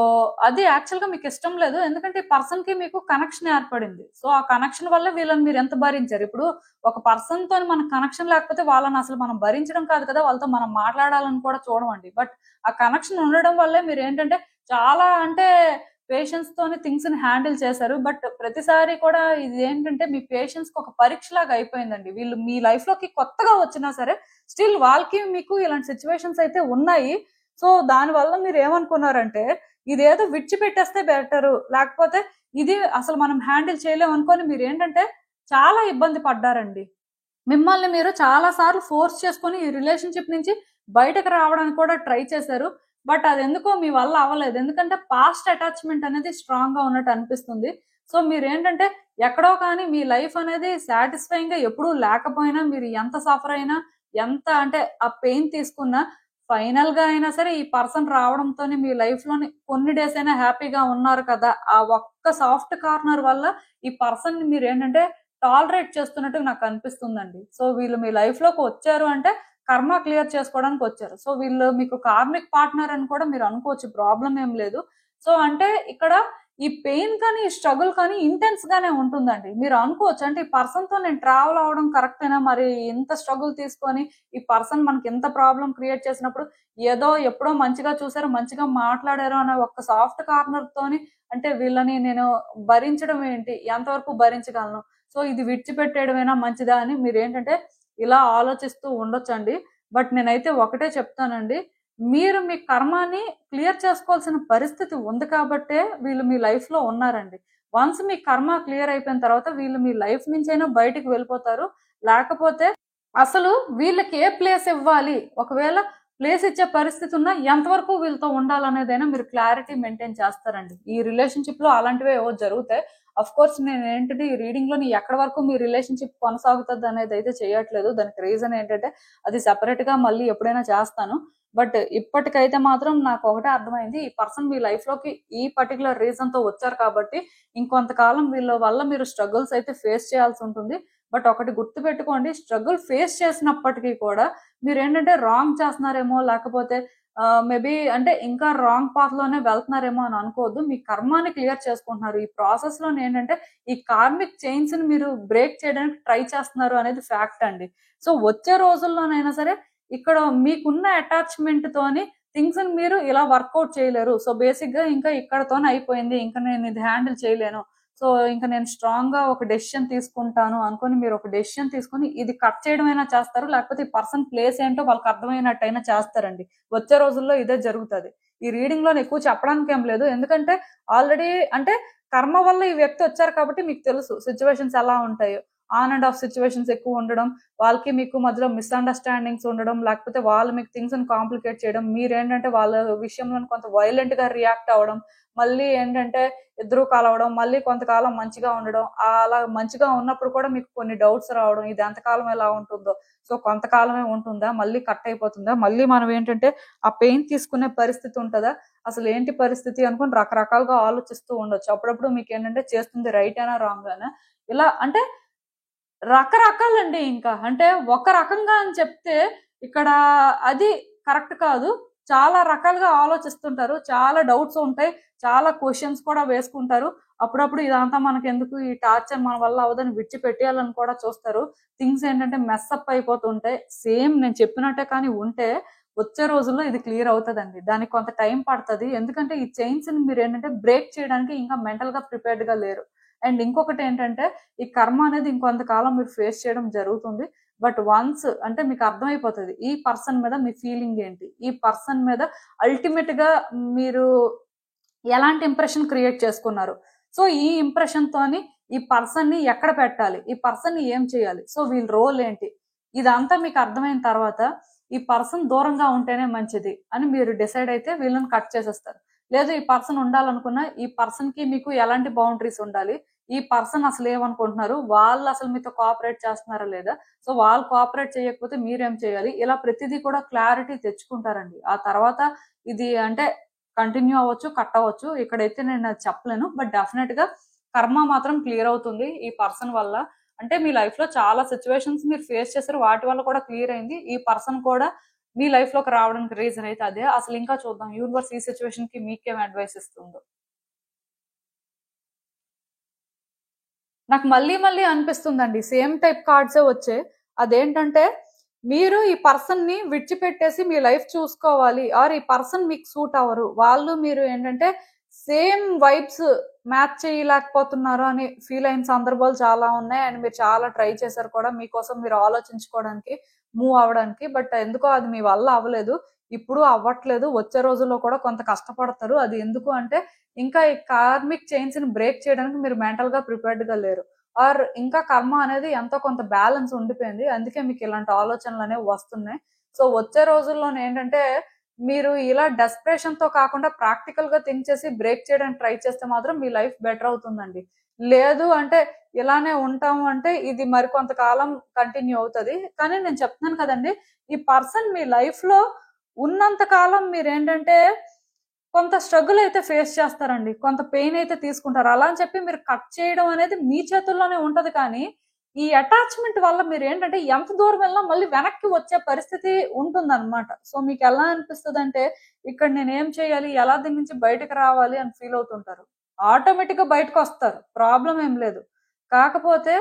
A: అది యాక్చువల్ గా మీకు ఇష్టం లేదు, ఎందుకంటే ఈ పర్సన్ కి మీకు కనెక్షన్ ఏర్పడింది. సో ఆ కనెక్షన్ వల్ల వీళ్ళని మీరు ఎంత భరించారు. ఇప్పుడు ఒక పర్సన్ తో మనకు కనెక్షన్ లేకపోతే వాళ్ళని అసలు మనం భరించడం కాదు కదా, వాళ్ళతో మనం మాట్లాడాలని కూడా చూడమండి. బట్ ఆ కనెక్షన్ ఉండడం వల్లే మీరు ఏంటంటే చాలా అంటే పేషెన్స్ తోని థింగ్స్ ని హ్యాండిల్ చేశారు. బట్ ప్రతిసారి కూడా ఇది ఏంటంటే మీ పేషెన్స్ కి ఒక పరీక్ష లాగా అయిపోయిందండి. వీళ్ళు మీ లైఫ్ లోకి కొత్తగా వచ్చినా సరే స్టిల్ వాళ్ళకి మీకు ఇలాంటి సిచ్యువేషన్స్ అయితే ఉన్నాయి. సో దాని వల్ల మీరు ఏమనుకున్నారంటే ఇదేదో విడిచిపెట్టేస్తే బెటరు, లేకపోతే ఇది అసలు మనం హ్యాండిల్ చేయలేం అనుకొని మీరు ఏంటంటే చాలా ఇబ్బంది పడ్డారండి. మిమ్మల్ని మీరు చాలా సార్లు ఫోర్స్ చేసుకొని ఈ రిలేషన్షిప్ నుంచి బయటకు రావడానికి కూడా ట్రై చేశారు. బట్ అది ఎందుకో మీ వల్ల అవ్వలేదు, ఎందుకంటే పాస్ట్ అటాచ్మెంట్ అనేది స్ట్రాంగ్ గా ఉన్నట్టు అనిపిస్తుంది. సో మీరు ఏంటంటే ఎక్కడో కానీ మీ లైఫ్ అనేది సాటిస్ఫైయింగ్ గా ఎప్పుడూ లేకపోయినా, మీరు ఎంత సఫర్ అయినా, ఎంత అంటే ఆ పెయిన్ తీసుకున్నా, ఫైనల్ గా అయినా సరే ఈ పర్సన్ రావడంతో మీ లైఫ్ లోని కొన్ని డేస్ అయినా హ్యాపీగా ఉన్నారు కదా. ఆ ఒక్క సాఫ్ట్ కార్నర్ వల్ల ఈ పర్సన్ మీరు ఏంటంటే టాలరేట్ చేస్తున్నట్టు నాకు అనిపిస్తుందండి. సో వీళ్ళు మీ లైఫ్ లోకి వచ్చారు అంటే కర్మ క్లియర్ చేసుకోవడానికి వచ్చారు. సో వీళ్ళు మీకు కార్మిక్ పార్ట్నర్ అని కూడా మీరు అనుకోవచ్చు, ప్రాబ్లం ఏం లేదు. సో అంటే ఇక్కడ ఈ పెయిన్ కానీ ఈ స్ట్రగుల్ కానీ ఇంటెన్స్ గానే ఉంటుందండి. మీరు అనుకోవచ్చు అంటే ఈ పర్సన్ తో నేను ట్రావెల్ అవడం కరెక్టేనా, మరి ఇంత స్ట్రగుల్ తీసుకొని ఈ పర్సన్ మనకి ఎంత ప్రాబ్లం క్రియేట్ చేసినప్పుడు ఏదో ఎప్పుడో మంచిగా చూసారు, మంచిగా మాట్లాడారు అనే ఒక సాఫ్ట్ కార్నర్ తోని అంటే వీళ్ళని నేను భరించడం ఏంటి, ఎంతవరకు భరించగలను, సో ఇది విడిచిపెట్టేయడమేనా మంచిదా అని మీరు ఏంటంటే ఇలా ఆలోచిస్తూ ఉండొచ్చండి. బట్ నేనైతే ఒకటే చెప్తానండి, మీరు మీ కర్మాని క్లియర్ చేసుకోవాల్సిన పరిస్థితి ఉంది కాబట్టే వీళ్ళు మీ లైఫ్ లో ఉన్నారండి. వన్స్ మీ కర్మ క్లియర్ అయిపోయిన తర్వాత వీళ్ళు మీ లైఫ్ నుంచి అయినా బయటికి వెళ్ళిపోతారు. లేకపోతే అసలు వీళ్ళకి ఏ ప్లేస్ ఇవ్వాలి, ఒకవేళ ప్లేస్ ఇచ్చే పరిస్థితి ఉన్నా ఎంతవరకు వీళ్ళతో ఉండాలనేదైనా మీరు క్లారిటీ మెయింటైన్ చేస్తారండి. ఈ రిలేషన్షిప్ లో అలాంటివే ఏవో జరుగుతాయి. అఫ్ కోర్స్ నేను ఏంటంటే ఈ రీడింగ్ లో ఎక్కడి వరకు మీ రిలేషన్షిప్ కొనసాగుతుంది అనేది అయితే చేయట్లేదు. దానికి రీజన్ ఏంటంటే అది సెపరేట్ గా మళ్ళీ ఎప్పుడైనా చేస్తాను. బట్ ఇప్పటికైతే మాత్రం నాకు ఒకటే అర్థమైంది, ఈ పర్సన్ మీ లైఫ్ లోకి ఈ పర్టికులర్ రీజన్ తో వచ్చారు కాబట్టి ఇంకొంతకాలం వీళ్ళ వల్ల మీరు స్ట్రగుల్స్ అయితే ఫేస్ చేయాల్సి ఉంటుంది. బట్ ఒకటి గుర్తు పెట్టుకోండి, స్ట్రగుల్ ఫేస్ చేసినప్పటికీ కూడా మీరు ఏంటంటే రాంగ్ చేస్తున్నారేమో, లేకపోతే మేబీ అంటే ఇంకా రాంగ్ పాత్ లోనే వెళ్తున్నారేమో అని అనుకోవద్దు. మీ కర్మాని క్లియర్ చేసుకుంటున్నారు. ఈ ప్రాసెస్ లో ఏంటంటే ఈ కార్మిక్ చైన్స్ ని మీరు బ్రేక్ చేయడానికి ట్రై చేస్తున్నారు అనేది ఫ్యాక్ట్ అండి. సో వచ్చే రోజుల్లోనైనా సరే ఇక్కడ మీకున్న అటాచ్మెంట్ తోని థింగ్స్ ని మీరు ఇలా వర్కౌట్ చేయలేరు. సో బేసిక్ గా ఇంకా ఇక్కడతోనే అయిపోయింది, ఇంకా నేను ఇది హ్యాండిల్ చేయలేను, సో ఇంకా నేను స్ట్రాంగ్ గా ఒక డెసిషన్ తీసుకుంటాను అనుకొని మీరు ఒక డెసిషన్ తీసుకుని ఇది కట్ చేయడమైనా చేస్తారు, లేకపోతే ఈ పర్సన్ ప్లేస్ ఏంటో వాళ్ళకి అర్థమైనట్టయినా చేస్తారండి. వచ్చే రోజుల్లో ఇదే జరుగుతుంది. ఈ రీడింగ్ లో ఎక్కువ చెప్పడానికి ఏం లేదు, ఎందుకంటే ఆల్రెడీ అంటే కర్మ వల్ల ఈ వ్యక్తి వచ్చారు కాబట్టి మీకు తెలుసు సిచ్యువేషన్స్ ఎలా ఉంటాయో. ఆన్ అండ్ ఆఫ్ సిచ్యువేషన్స్ ఎక్కువ ఉండడం, వాళ్ళకి మీకు మధ్యలో మిస్అండర్స్టాండింగ్స్ ఉండడం, లేకపోతే వాళ్ళు మీకు థింగ్స్ ని కాంప్లికేట్ చేయడం, మీరేంటంటే వాళ్ళ విషయంలో కొంత వైలెంట్ గా రియాక్ట్ అవ్వడం, మళ్ళీ ఏంటంటే ఇద్దరు కలవడం, మళ్ళీ కొంతకాలం మంచిగా ఉండడం, అలా మంచిగా ఉన్నప్పుడు కూడా మీకు కొన్ని డౌట్స్ రావడం, ఇది ఎంతకాలం ఎలా ఉంటుందో, సో కొంతకాలమే ఉంటుందా, మళ్ళీ కట్ అయిపోతుందా, మళ్ళీ మనం ఏంటంటే ఆ పెయిన్ తీసుకునే పరిస్థితి ఉంటుందా, అసలు ఏంటి పరిస్థితి అనుకుని రకరకాలుగా ఆలోచిస్తూ ఉండొచ్చు. అప్పుడప్పుడు మీకు ఏంటంటే చేస్తుంది రైట్ అయినా రాంగ్ అయినా, ఇలా అంటే రకరకాలండి. ఇంకా అంటే ఒక రకంగా అని చెప్తే ఇక్కడ అది కరెక్ట్ కాదు. చాలా రకాలుగా ఆలోచిస్తుంటారు, చాలా డౌట్స్ ఉంటాయి, చాలా క్వశ్చన్స్ కూడా వేసుకుంటారు. అప్పుడప్పుడు ఇదంతా మనకెందుకు, ఈ టార్చర్ మన వల్ల అవదని విడిచిపెట్టేయాలని కూడా చూస్తారు. థింగ్స్ ఏంటంటే మెస్అప్ అయిపోతుంటాయి. సేమ్ నేను చెప్పినట్టే కానీ ఉంటే వచ్చే రోజుల్లో ఇది క్లియర్ అవుతుందండి. దానికి కొంత టైం పడుతుంది, ఎందుకంటే ఈ చైన్స్ ని మీరు ఏంటంటే బ్రేక్ చేయడానికి ఇంకా మెంటల్ గా ప్రిపేర్డ్ గా లేరు. అండ్ ఇంకొకటి ఏంటంటే ఈ కర్మ అనేది ఇంకొంతకాలం మీరు ఫేస్ చేయడం జరుగుతుంది. బట్ వన్స్ అంటే మీకు అర్థమైపోతుంది ఈ పర్సన్ మీద మీ ఫీలింగ్ ఏంటి, ఈ పర్సన్ మీద అల్టిమేట్ గా మీరు ఎలాంటి ఇంప్రెషన్ క్రియేట్ చేసుకున్నారు, సో ఈ ఇంప్రెషన్ తోని ఈ పర్సన్ ని ఎక్కడ పెట్టాలి, ఈ పర్సన్ ని ఏం చేయాలి, సో వీళ్ళ రోల్ ఏంటి, ఇదంతా మీకు అర్థమైన తర్వాత ఈ పర్సన్ దూరంగా ఉంటేనే మంచిది అని మీరు డిసైడ్ అయితే వీళ్ళని కట్ చేసేస్తారు. లేదు ఈ పర్సన్ ఉండాలనుకున్నా ఈ పర్సన్ కి మీకు ఎలాంటి బౌండరీస్ ఉండాలి, ఈ పర్సన్ అసలు ఏమనుకుంటున్నారు, వాళ్ళు అసలు మీతో కోఆపరేట్ చేస్తున్నారా లేదా, సో వాళ్ళు కోఆపరేట్ చేయకపోతే మీరేం చేయాలి, ఇలా ప్రతిదీ కూడా క్లారిటీ తెచ్చుకుంటారండి. ఆ తర్వాత ఇది అంటే కంటిన్యూ అవ్వచ్చు, కట్ అవ్వచ్చు, ఇక్కడైతే నేను అది చెప్పలేను. బట్ డెఫినెట్ గా కర్మ మాత్రం క్లియర్ అవుతుంది ఈ పర్సన్ వల్ల. అంటే మీ లైఫ్ లో చాలా సిచ్యువేషన్స్ మీరు ఫేస్ చేశారు, వాటి వల్ల కూడా క్లియర్ అయింది. ఈ పర్సన్ కూడా మీ లైఫ్ లోకి రావడానికి రీజన్ అయితే అదే. అసలు ఇంకా చూద్దాం యూనివర్స్ ఈ సిచ్యువేషన్ కి మీకేం అడ్వైస్ ఇస్తుందో. నాకు మళ్ళీ మళ్ళీ అనిపిస్తుందండి సేమ్ టైప్ కార్డ్సే వచ్చాయి. అదేంటంటే మీరు ఈ పర్సన్ ని విడిచిపెట్టేసి మీ లైఫ్ చూసుకోవాలి, ఆర్ ఈ పర్సన్ మీకు సూట్ అవ్వరు, వాళ్ళు మీరు ఏంటంటే సేమ్ వైబ్స్ మ్యాచ్ చేయలేకపోతున్నారు అని ఫీల్ అయిన సందర్భాలు చాలా ఉన్నాయి. అండ్ మీరు చాలా ట్రై చేశారు కూడా మీకోసం మీరు ఆలోచించుకోవడానికి, మూవ్ అవ్వడానికి. బట్ ఎందుకో అది మీ వల్ల అవ్వలేదు, ఇప్పుడు అవ్వట్లేదు. వచ్చే రోజుల్లో కూడా కొంత కష్టపడతారు. అది ఎందుకు అంటే ఇంకా ఈ కార్మిక్ చైన్స్ ని బ్రేక్ చేయడానికి మీరు మెంటల్ గా ప్రిపేర్డ్ గా లేరు, ఆర్ ఇంకా కర్మ అనేది ఎంతో కొంత బ్యాలెన్స్ ఉండిపోయింది. అందుకే మీకు ఇలాంటి ఆలోచనలు అనేవి వస్తున్నాయి. సో వచ్చే రోజుల్లో ఏంటంటే మీరు ఇలా డెస్పరేషన్ తో కాకుండా ప్రాక్టికల్ గా థింక్ చేసి బ్రేక్ చేయడానికి ట్రై చేస్తే మాత్రం మీ లైఫ్ బెటర్ అవుతుందండి. లేదు అంటే ఇలానే ఉంటాము అంటే ఇది మరి కొంతకాలం కంటిన్యూ అవుతుంది. కానీ నేను చెప్తున్నాను కదండి, ఈ పర్సన్ మీ లైఫ్ లో ఉన్నంత కాలం మీరు ఏంటంటే కొంత స్ట్రగుల్ అయితే ఫేస్ చేస్తారండి, కొంత పెయిన్ అయితే తీసుకుంటారు. అలా అని చెప్పి మీరు కట్ చేయడం అనేది మీ చేతుల్లోనే ఉంటది. కానీ ఈ అటాచ్మెంట్ వల్ల మీరు ఏంటంటే ఎంత దూరం వెళ్ళినా మళ్ళీ వెనక్కి వచ్చే పరిస్థితి ఉంటుందన్నమాట. సో మీకు ఎలా అనిపిస్తుంది అంటే ఇక్కడ నేను ఏం చేయాలి, ఎలా దీని నుంచి బయటకు రావాలి అని ఫీల్ అవుతుంటారు. ఆటోమేటిక్ గా బయటకు వస్తారు, ప్రాబ్లం ఏం లేదు. కాకపోతే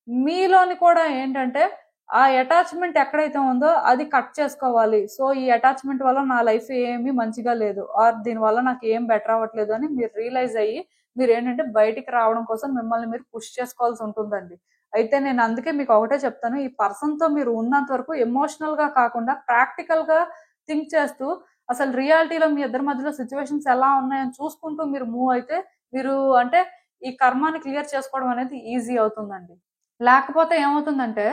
A: మీలోని కూడా ఏంటంటే ఆ అటాచ్మెంట్ ఎక్కడైతే ఉందో అది కట్ చేసుకోవాలి. సో ఈ అటాచ్మెంట్ వల్ల నా లైఫ్ ఏమీ మంచిగా లేదు, ఆర్ దీని వల్ల నాకు ఏం బెటర్ అవ్వట్లేదు అని మీరు రియలైజ్ అయ్యి మీరు ఏంటంటే బయటికి రావడం కోసం మిమ్మల్ని మీరు పుష్ చేసుకోవాల్సి ఉంటుందండి. అయితే నేను అందుకే మీకు ఒకటే చెప్తాను, ఈ పర్సన్ తో మీరు ఉన్నంత వరకు ఎమోషనల్ గా కాకుండా ప్రాక్టికల్ గా థింక్ చేస్తూ అసలు రియాలిటీలో మీ ఇద్దరి మధ్యలో సిచ్యువేషన్స్ ఎలా ఉన్నాయని చూసుకుంటూ మీరు మూవ్ అయితే మీరు అంటే ఈ కర్మాని క్లియర్ చేసుకోవడం అనేది ఈజీ అవుతుందండి. లేకపోతే ఏమవుతుందంటే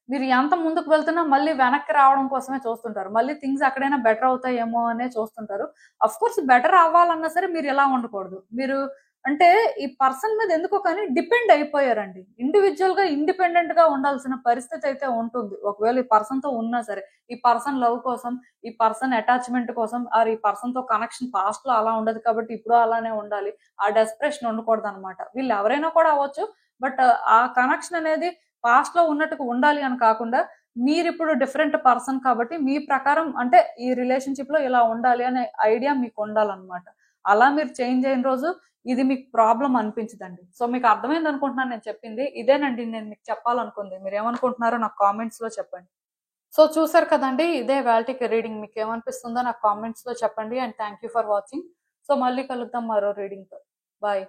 A: మీరు ఎంత ముందుకు వెళ్తున్నా మళ్ళీ వెనక్కి రావడం కోసమే చూస్తుంటారు, మళ్ళీ థింగ్స్ ఎక్కడైనా బెటర్ అవుతాయేమో అనే చూస్తుంటారు. అఫ్ కోర్స్ బెటర్ అవ్వాలన్నా సరే మీరు ఎలా ఉండకూడదు. మీరు అంటే ఈ పర్సన్ మీద ఎందుకో కానీ డిపెండ్ అయిపోయారండి. ఇండివిజువల్ గా ఇండిపెండెంట్ గా ఉండాల్సిన పరిస్థితి అయితే ఉంటుంది. ఒకవేళ ఈ పర్సన్ తో ఉన్నా సరే ఈ పర్సన్ లవ్ కోసం, ఈ పర్సన్ అటాచ్మెంట్ కోసం, ఆర్ ఈ పర్సన్ తో కనెక్షన్ పాస్ట్ లో అలా ఉండదు కాబట్టి ఇప్పుడు అలానే ఉండాలి, ఆ డెస్పరేషన్ ఉండకూడదు అనమాట. వీళ్ళు ఎవరైనా కూడా అవ్వచ్చు, బట్ ఆ కనెక్షన్ అనేది పాస్ట్ లో ఉన్నట్టుగా ఉండాలి అని కాకుండా మీరు ఇప్పుడు డిఫరెంట్ పర్సన్ కాబట్టి మీ ప్రకారం అంటే ఈ రిలేషన్షిప్ లో ఇలా ఉండాలి అనే ఐడియా మీకు ఉండాలన్నమాట. అలా మీరు చేంజ్ అయిన రోజు ఇది మీకు ప్రాబ్లం అనిపించదండి. సో మీకు అర్థమైంది అనుకుంటున్నాను నేను చెప్పింది ఇదేనండి, నేను మీకు చెప్పాలనుకుంది. మీరు ఏమనుకుంటున్నారో నాకు కామెంట్స్ లో చెప్పండి. సో చూసారు కదండి, ఇదే వాల్టిక్ రీడింగ్. మీకు ఏమనిపిస్తుందో నాకు కామెంట్స్ లో చెప్పండి. And thank you for watching. So మళ్ళీ కలుద్దాం మరో రీడింగ్ తో. బాయ్.